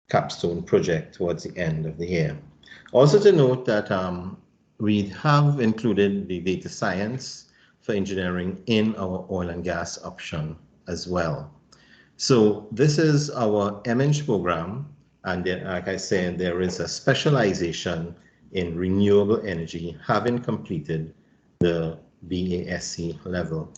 capstone project towards the end of the year. Also to note that we have included the data science for engineering in our oil and gas option as well. So this is our MEng program, and then, like I said, there is a specialization in renewable energy having completed the BASc level.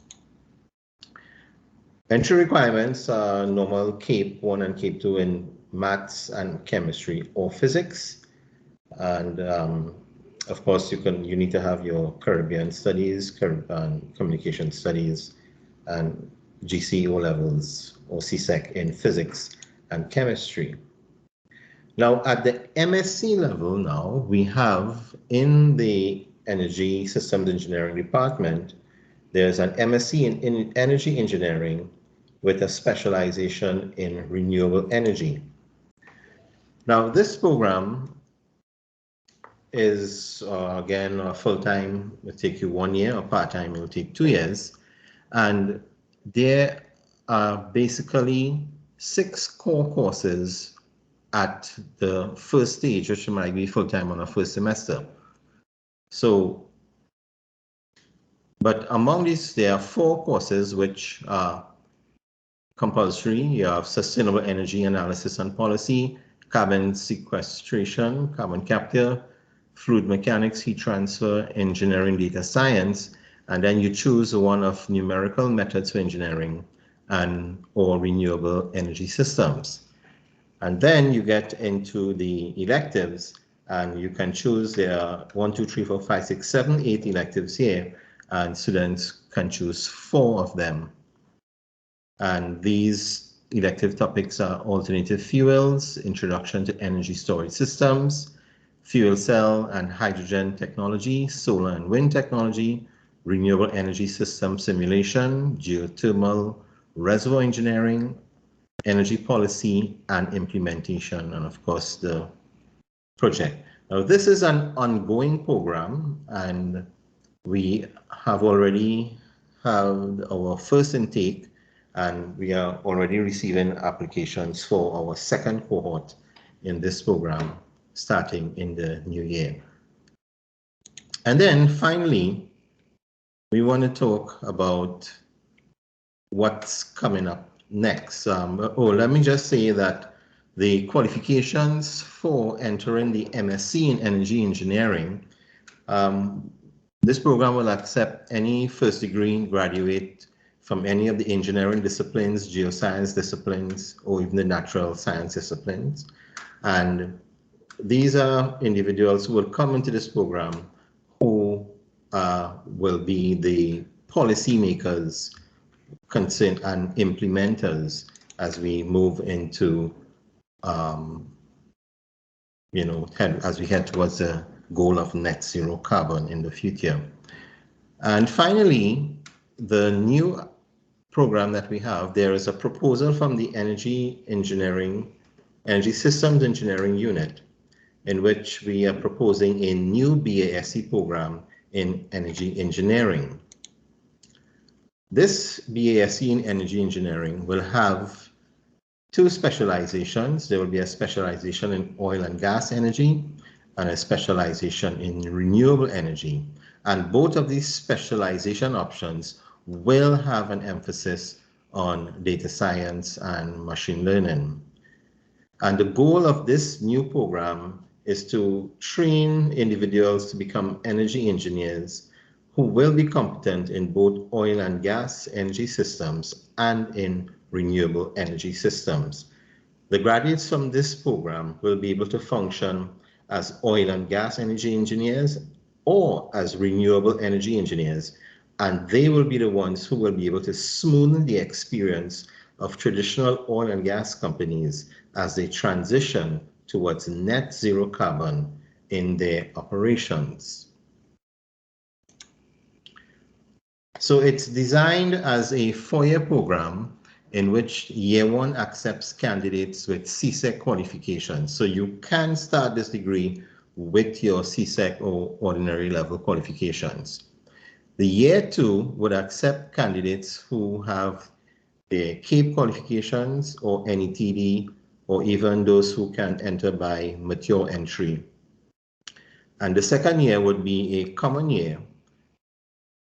Entry requirements are normal CAPE 1 and CAPE 2 in maths and chemistry or physics. And of course, you need to have your Caribbean studies, communication studies, and GCE levels or CSEC in physics and chemistry. Now, at the MSc level now, we have in the Energy Systems Engineering department, there's an MSc in Energy Engineering with a specialization in renewable energy. Now, this program is, again, full-time, it will take you 1 year, or part-time, it will take 2 years. And there are basically 6 core courses at the first stage, which might be full-time on a first semester. So, but among these, there are 4 courses which are compulsory. You have sustainable energy analysis and policy, carbon sequestration, carbon capture, fluid mechanics, heat transfer, engineering, data science, and then you choose one of numerical methods for engineering and or renewable energy systems. And then you get into the electives, and you can choose, there are 1, 2, 3, 4, 5, 6, 7, 8 electives here, and students can choose 4 of them. And these elective topics are alternative fuels, introduction to energy storage systems, fuel cell and hydrogen technology, solar and wind technology, renewable energy system simulation, geothermal, reservoir engineering, energy policy and implementation, and of course the project. Now this is an ongoing program, and we have already had our first intake, and we are already receiving applications for our second cohort in this program starting in the new year. And then finally, we want to talk about what's coming up next. Let me just say that the qualifications for entering the MSc in Energy Engineering, this program will accept any first degree graduate from any of the engineering disciplines, geoscience disciplines, or even the natural science disciplines. And these are individuals who will come into this program who will be the policymakers concerned and implementers as we move into, as we head towards the goal of net zero carbon in the future. And finally, the new program that we have, there is a proposal from the Energy Systems Engineering Unit, in which we are proposing a new BASc program in energy engineering. This BASc in energy engineering will have 2 specializations. There will be a specialization in oil and gas energy and a specialization in renewable energy. And both of these specialization options will have an emphasis on data science and machine learning. And the goal of this new program is to train individuals to become energy engineers who will be competent in both oil and gas energy systems and in renewable energy systems. The graduates from this program will be able to function as oil and gas energy engineers or as renewable energy engineers, and they will be the ones who will be able to smoothen the experience of traditional oil and gas companies as they transition towards net zero carbon in their operations. So it's designed as a four-year program in which year one accepts candidates with CSEC qualifications. So you can start this degree with your CSEC or ordinary level qualifications. The year two would accept candidates who have their CAPE qualifications or NETD, or even those who can enter by mature entry. And the second year would be a common year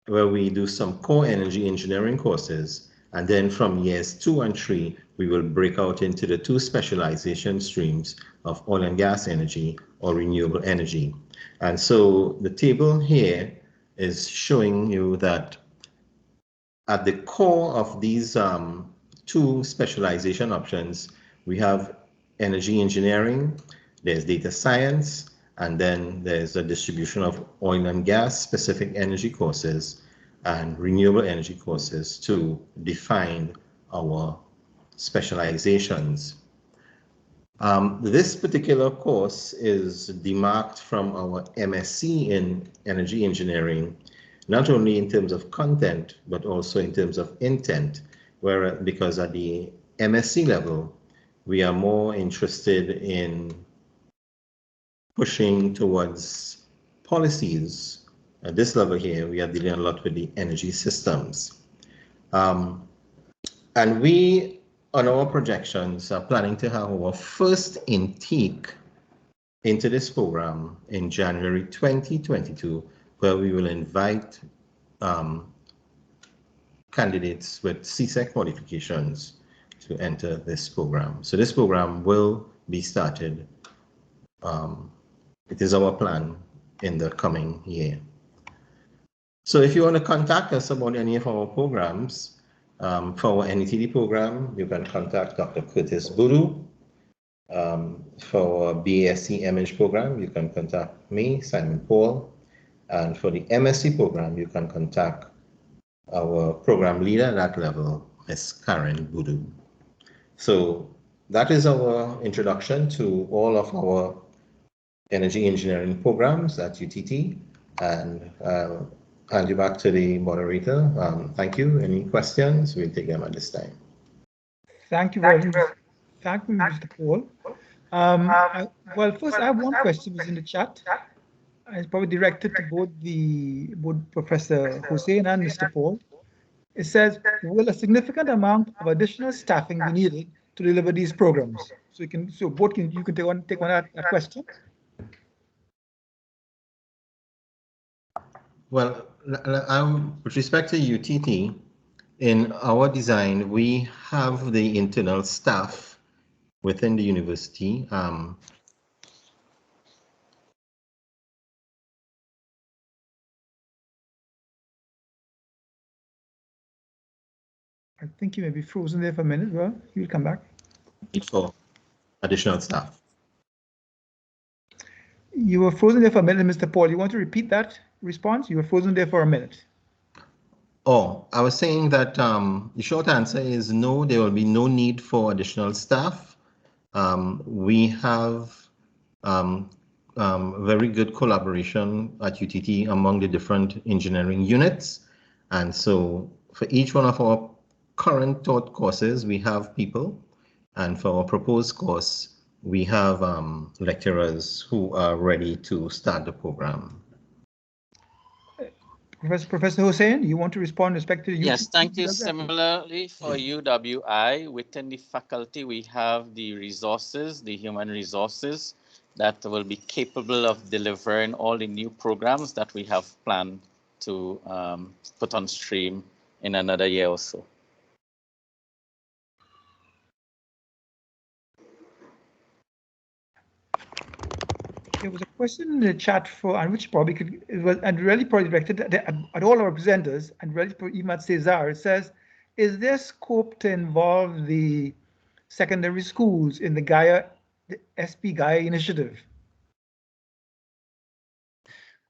where we do some core energy engineering courses. And then from years 2 and 3, we will break out into the two specialization streams of oil and gas energy or renewable energy. And so the table here is showing you that at the core of these two specialization options, we have energy engineering, there's data science, and then there's a distribution of oil and gas specific energy courses and renewable energy courses to define our specializations. This particular course is demarked from our MSc in energy engineering, not only in terms of content, but also in terms of intent, because at the MSc level, we are more interested in pushing towards policies. At this level here, we are dealing a lot with the energy systems. And we, on our projections, are planning to have our first intake into this program in January 2022, where we will invite candidates with CSEC qualifications to enter this program. So this program will be started. It is our plan in the coming year. So if you want to contact us about any of our programs, for our NETD program, you can contact Dr. Curtis Boodoo. For our BASC MH program, you can contact me, Simon Paul. And for the MSc program, you can contact our program leader at that level, Ms. Karen Boodoo. So that is our introduction to all of our energy engineering programs at UTT. And I'll hand you back to the moderator. Thank you. Any questions? We'll take them at this time. Thank you very much. Thank you, Mr. Paul. Well, first I have one question is in the chat. It's probably directed to both Professor Hosein and Mr. Paul. It says, will a significant amount of additional staffing be needed to deliver these programs? So you can take on that question. Well, with respect to UTT, in our design, we have the internal staff within the university. I think you may be frozen there for a minute. Well, you'll come back. For additional staff. You were frozen there for a minute, Mr. Paul. You want to repeat that response? You were frozen there for a minute. Oh, I was saying that the short answer is no, there will be no need for additional staff. We have very good collaboration at UTT among the different engineering units. And so for each one of our current taught courses, we have people. And for our proposed course, we have lecturers who are ready to start the program. Professor Hosein, you want to respond with respect to UTT? Yes, thank you. Similarly, for UWI, within the faculty, we have the resources, the human resources that will be capable of delivering all the new programs that we have planned to put on stream in another year or so. There was a question in the chat for, and which probably could, it was, and really probably directed at all our presenters, and really even at César. It says, is there scope to involve the secondary schools in the SPE Gaia initiative?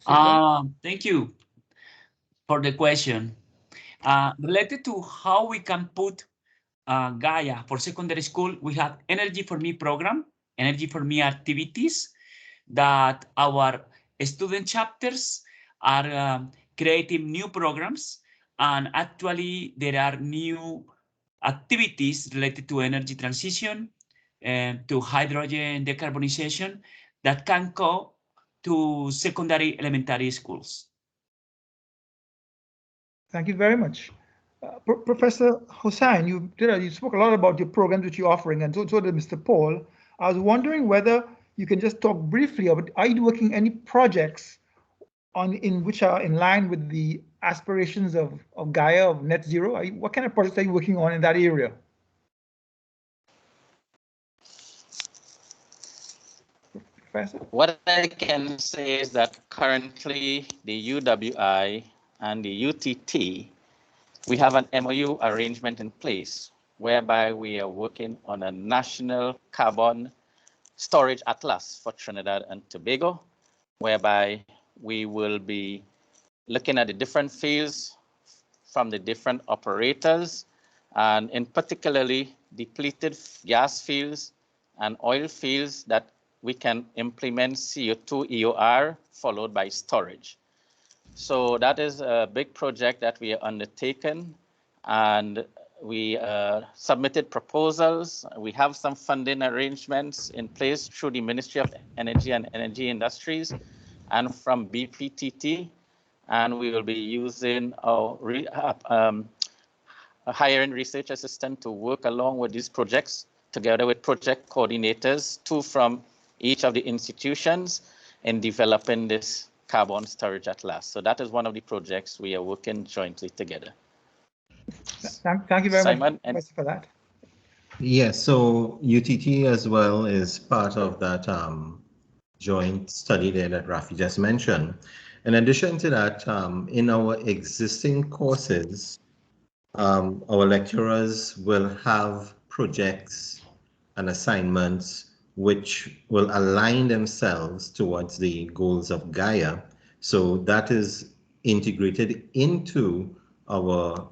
Thank you for the question. Related to how we can put Gaia for secondary school, we have Energy for Me program, Energy for Me activities that our student chapters are creating new programs. And actually, there are new activities related to energy transition and to hydrogen decarbonization that can go to secondary elementary schools. Thank you very much. Professor Hosein, you spoke a lot about your programs which you're offering, and so did Mr. Paul. I was wondering whether you can just talk briefly about, are you working any projects in which are in line with the aspirations of Gaia, of net zero? What kind of projects are you working on in that area? Professor? What I can say is that currently the UWI and the UTT, we have an MOU arrangement in place whereby we are working on a national carbon storage atlas for Trinidad and Tobago, whereby we will be looking at the different fields from the different operators, and in particularly depleted gas fields and oil fields that we can implement CO2 EOR followed by storage. So that is a big project that we are undertaking, and we submitted proposals. We have some funding arrangements in place through the Ministry of Energy and Energy Industries and from BPTT, and we will be using our a hiring research assistant to work along with these projects together with project coordinators, two from each of the institutions, in developing this carbon storage atlas. So that is one of the projects we are working jointly together. Thank you very much, Professor, for that. Yes, so UTT as well is part of that joint study there that Raffie just mentioned. In addition to that, in our existing courses, our lecturers will have projects and assignments which will align themselves towards the goals of Gaia. So that is integrated into our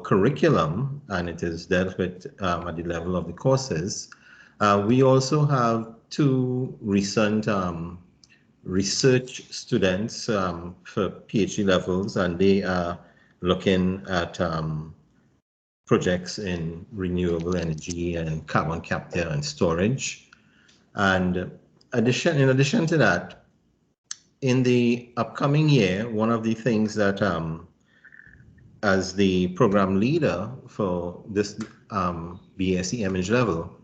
curriculum, and it is dealt with at the level of the courses. We also have two recent research students for PhD levels, and they are looking at projects in renewable energy and carbon capture and storage. And in addition to that, in the upcoming year, one of the things that as the program leader for this BSc image level,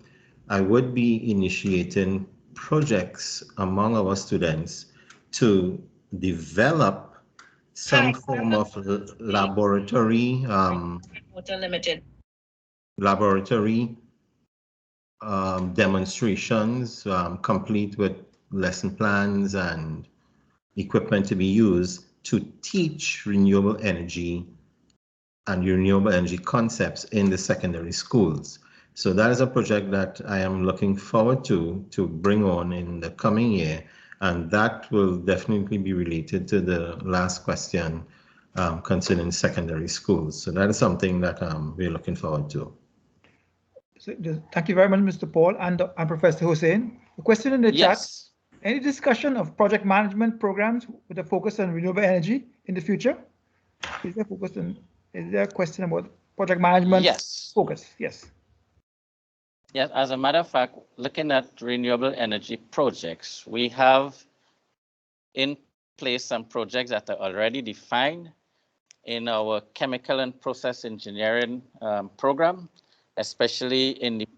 I would be initiating projects among our students to develop some form of laboratory demonstrations, complete with lesson plans and equipment to be used to teach renewable energy and renewable energy concepts in the secondary schools. So that is a project that I am looking forward to bring on in the coming year, and that will definitely be related to the last question concerning secondary schools. So that is something that we're looking forward to. So, thank you very much, Mr. Paul and Professor Hosein. A question in the chat. Any discussion of project management programs with a focus on renewable energy in the future? Is there a question about project management focus? Yes. Yes, as a matter of fact, looking at renewable energy projects, we have in place some projects that are already defined in our chemical and process engineering program, especially in the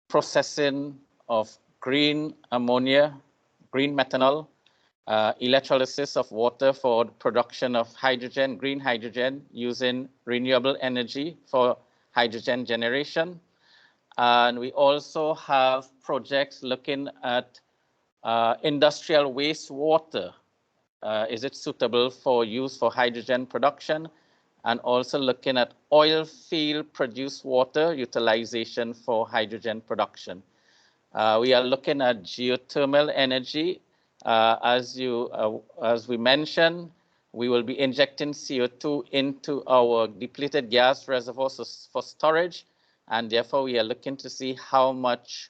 processing of green ammonia, green methanol, electrolysis of water for production of hydrogen, green hydrogen, using renewable energy for hydrogen generation. And we also have projects looking at Industrial wastewater, is it suitable for use for hydrogen production? And also looking at oil field produced water utilization for hydrogen production. We are looking at geothermal energy. As we mentioned, we will be injecting CO2 into our depleted gas reservoirs for storage, and therefore we are looking to see how much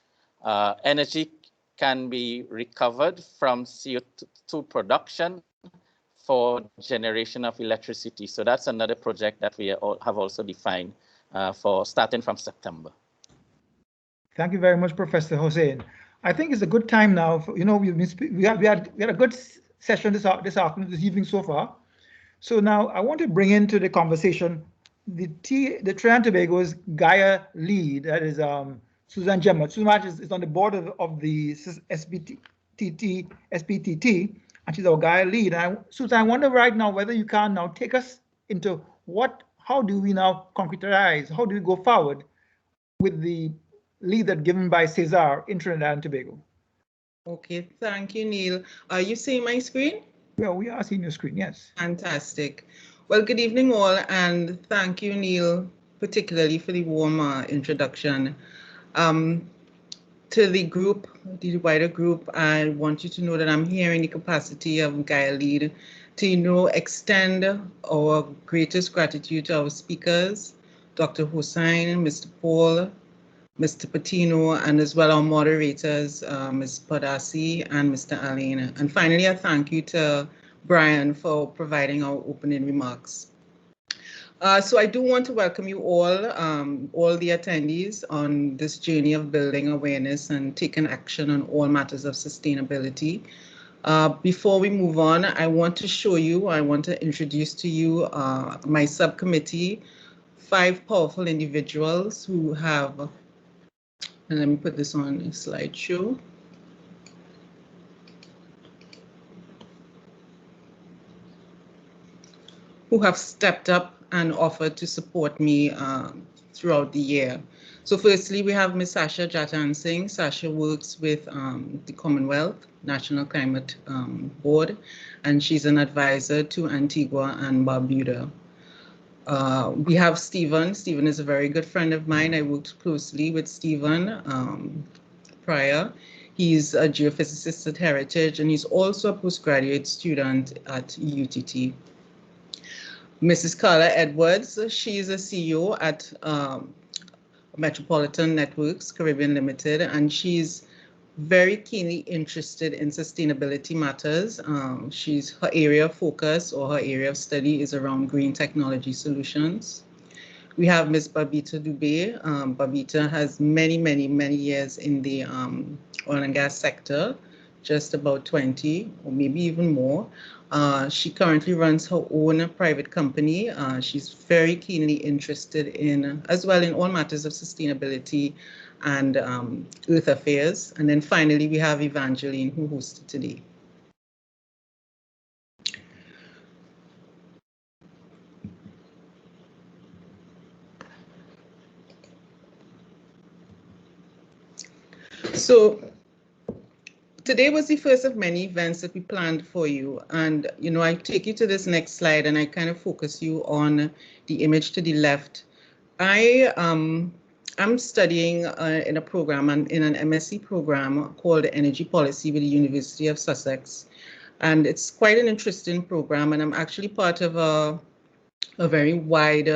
energy can be recovered from CO2 production for generation of electricity. So that's another project that we have also defined for starting from September. Thank you very much, Professor Hosein. I think it's a good time now. For, we had a good session this evening so far. So now I want to bring into the conversation the Trinidad and Tobago's Gaia lead, that is Suzanne Jemmott. Suzanne is on the board of the SPTT, and she's our Gaia lead. And Suzanne, I wonder right now whether you can now take us into how do we now concretize, how do we go forward with the lead that given by César in Trinidad and Tobago. Okay, thank you, Neil. Are you seeing my screen? Well, we are seeing your screen, yes. Fantastic. Well, good evening all, and thank you, Neil, particularly for the warm introduction. To the group, the wider group, I want you to know that I'm here in the capacity of Gaia Lead to, extend our greatest gratitude to our speakers, Dr. Hosein, Mr. Paul, Mr. Patiño, and as well our moderators, Ms. Padasi and Mr. Alain. And finally, a thank you to Brian for providing our opening remarks. So I do want to welcome you all the attendees on this journey of building awareness and taking action on all matters of sustainability. Before we move on, I want to introduce to you my subcommittee, 5 powerful individuals who have, and let me put this on a slideshow. Who have stepped up and offered to support me throughout the year. So firstly, we have Ms. Sasha Jatan Singh. Sasha works with the Commonwealth National Climate Board, and she's an advisor to Antigua and Barbuda. We have Stephen. Stephen is a very good friend of mine. I worked closely with Stephen prior. He's a geophysicist at Heritage, and he's also a postgraduate student at UTT. Mrs. Carla Edwards, she's a CEO at Metropolitan Networks Caribbean Limited, and she's very keenly interested in sustainability matters. Her area of focus or her area of study is around green technology solutions. We have Ms. Babita Dubé. Babita has many years in the oil and gas sector, just about 20 or maybe even more. She currently runs her own private company. She's very keenly interested in, as well, in all matters of sustainability and earth affairs. And then finally, we have Evangeline, who hosted today. So today was the first of many events that we planned for you. And, I take you to this next slide and I kind of focus you on the image to the left. I'm studying in a program, in an MSc program called Energy Policy with the University of Sussex. And it's quite an interesting program. And I'm actually part of a very wide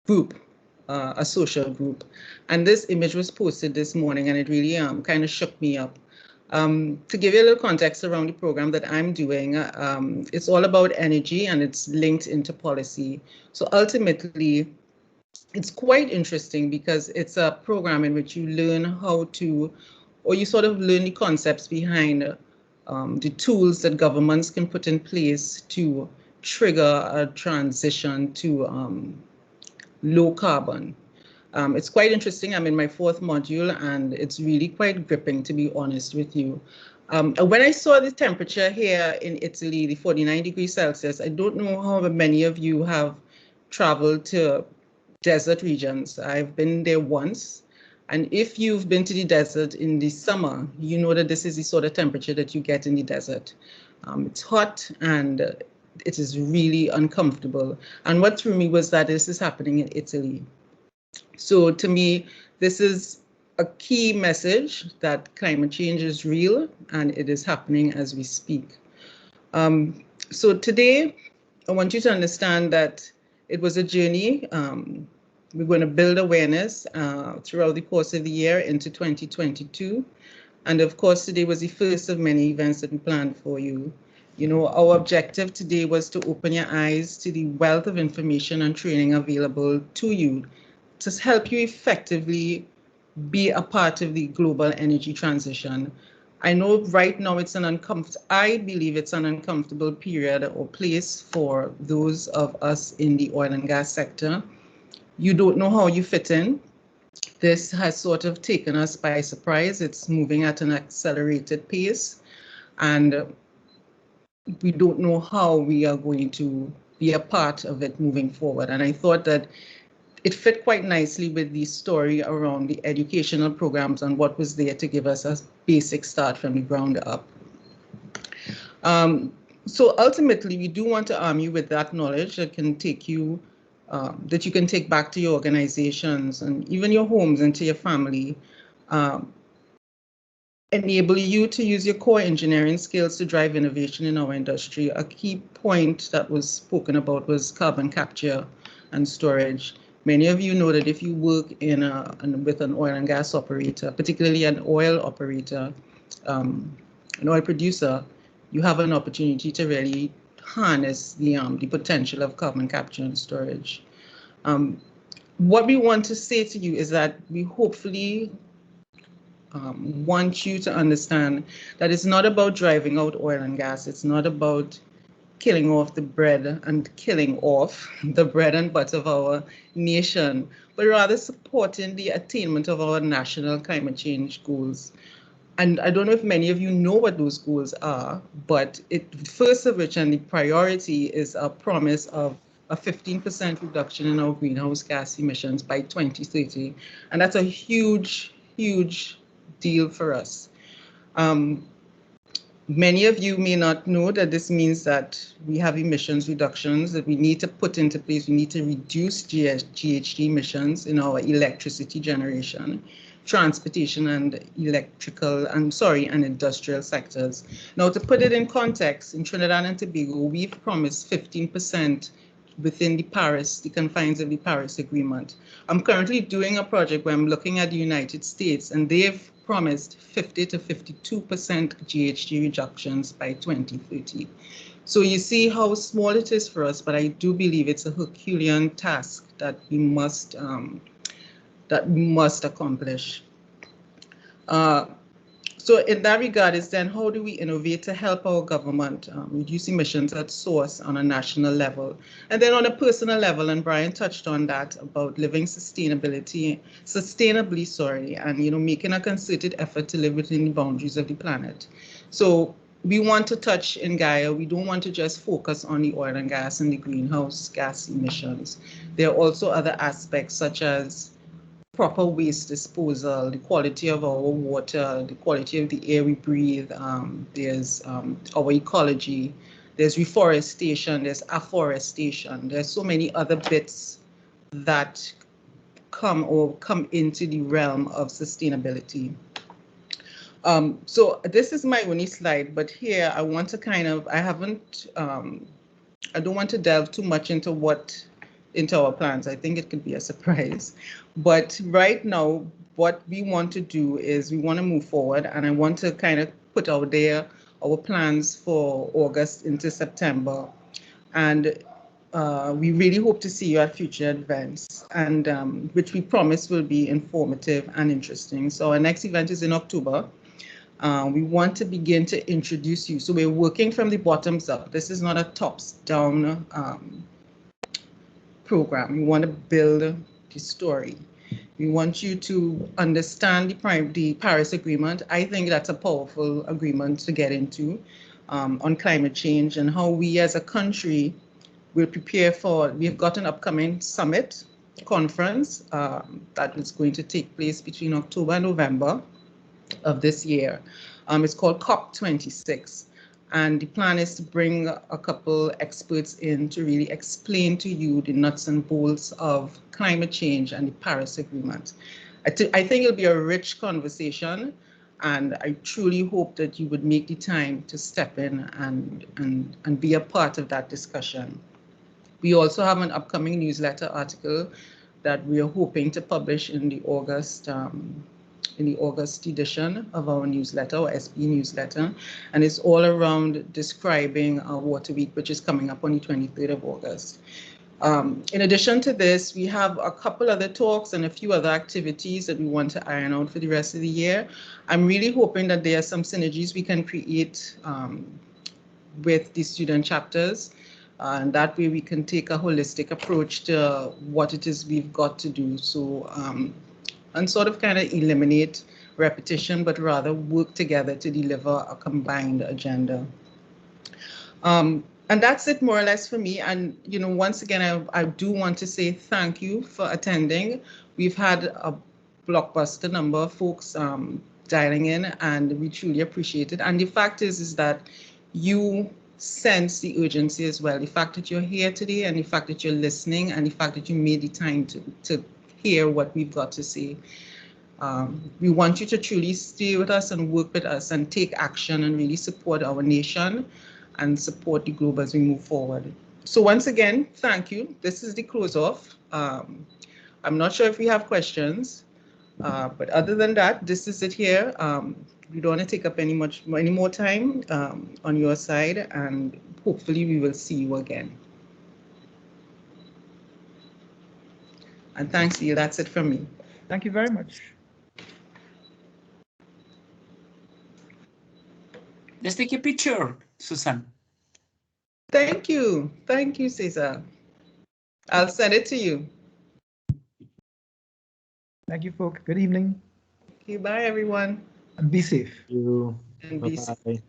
group. A social group. And this image was posted this morning and it really kind of shook me up. To give you a little context around the program that I'm doing, it's all about energy and it's linked into policy. So ultimately, it's quite interesting because it's a program in which you learn how to, or you sort of learn the concepts behind the tools that governments can put in place to trigger a transition to low carbon. It's quite interesting. I'm in my 4th module and it's really quite gripping, to be honest with you. When I saw the temperature here in Italy, the 49 degrees Celsius, I don't know how many of you have traveled to desert regions. I've been there once And if you've been to the desert in the summer, you know that this is the sort of temperature that you get in the desert. It's hot and it is really uncomfortable. And what threw me was that this is happening in Italy. So to me, this is a key message that climate change is real and it is happening as we speak. So today, I want you to understand that it was a journey. We're going to build awareness throughout the course of the year into 2022. And of course, today was the first of many events that we planned for you. You know, our objective today was to open your eyes to the wealth of information and training available to you to help you effectively be a part of the global energy transition. I know right now it's I believe it's an uncomfortable period or place for those of us in the oil and gas sector. You don't know how you fit in. This has sort of taken us by surprise. It's moving at an accelerated pace, and we don't know how we are going to be a part of it moving forward. And I thought that it fit quite nicely with the story around the educational programs and what was there to give us a basic start from the ground up. So ultimately, we do want to arm you with that knowledge that can take you, that you can take back to your organizations and even your homes and to your family. Enable you to use your core engineering skills to drive innovation in our industry. A key point that was spoken about was carbon capture and storage. Many of you know that if you work with an oil and gas operator, particularly an oil operator, an oil producer, you have an opportunity to really harness the potential of carbon capture and storage. What we want to say to you is that we hopefully want you to understand that it's not about driving out oil and gas. It's not about killing off the bread and killing off the bread and butter of our nation, but rather supporting the attainment of our national climate change goals. And I don't know if many of you know what those goals are, but first of which, and the priority, is a promise of a 15% reduction in our greenhouse gas emissions by 2030. And that's a huge, huge deal for us. Many of you may not know that this means that we have emissions reductions that we need to put into place. We need to reduce GHG emissions in our electricity generation, transportation, and and industrial sectors. Now, to put it in context, in Trinidad and Tobago, we've promised 15% within the confines of the Paris Agreement. I'm currently doing a project where I'm looking at the United States, and they've promised 50 to 52% GHG reductions by 2030. So you see how small it is for us, but I do believe it's a Herculean task that we must accomplish. So in that regard is then how do we innovate to help our government reduce emissions at source on a national level? And then on a personal level, and Brian touched on that, about living sustainably, and making a concerted effort to live within the boundaries of the planet. So we want to touch in Gaia, we don't want to just focus on the oil and gas and the greenhouse gas emissions. There are also other aspects such as proper waste disposal, the quality of our water, the quality of the air we breathe, there's our ecology, there's reforestation, there's afforestation, there's so many other bits that come into the realm of sustainability. So this is my only slide, but here I want to I don't want to delve too much into our plans. I think it could be a surprise. But right now, what we want to do is we want to move forward, and I want to kind of put out there our plans for August into September. And we really hope to see you at future events, and which we promise will be informative and interesting. So our next event is in October. We want to begin to introduce you. So we're working from the bottoms up. This is not a tops-down program. We want to build the story. We want you to understand the Paris Agreement. I think that's a powerful agreement to get into on climate change and how we as a country will prepare for. We've got an upcoming summit conference that is going to take place between October and November of this year. It's called COP26. And the plan is to bring a couple experts in to really explain to you the nuts and bolts of climate change and the Paris Agreement. I think it'll be a rich conversation, and I truly hope that you would make the time to step in and be a part of that discussion. We also have an upcoming newsletter article that we are hoping to publish in the August edition of our newsletter, or SPE newsletter, and it's all around describing our Water Week, which is coming up on the 23rd of August. In addition to this, we have a couple other talks and a few other activities that we want to iron out for the rest of the year. I'm really hoping that there are some synergies we can create with the student chapters. And that way we can take a holistic approach to what it is we've got to do. So, and sort of kind of eliminate repetition, but rather work together to deliver a combined agenda. And that's it more or less for me. And, you know, once again, I do want to say thank you for attending. We've had a blockbuster number of folks dialing in, and we truly appreciate it. And the fact is that you sense the urgency as well. The fact that you're here today, and the fact that you're listening, and the fact that you made the time to hear what we've got to say. We want you to truly stay with us and work with us and take action and really support our nation and support the globe as we move forward. So once again, thank you. This is the close off. I'm not sure if we have questions, but other than that, this is it here. We don't want to take up any more time on your side, and hopefully we will see you again. And thanks, Neil. That's it from me. Thank you very much. Let's take a picture, Susan. Thank you. Thank you, César. I'll send it to you. Thank you, folks. Good evening. Okay, bye, everyone. And be safe. Thank you. And be safe. Bye-bye.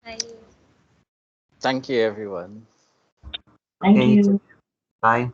Bye. Thank you, everyone. Thank you. Bye.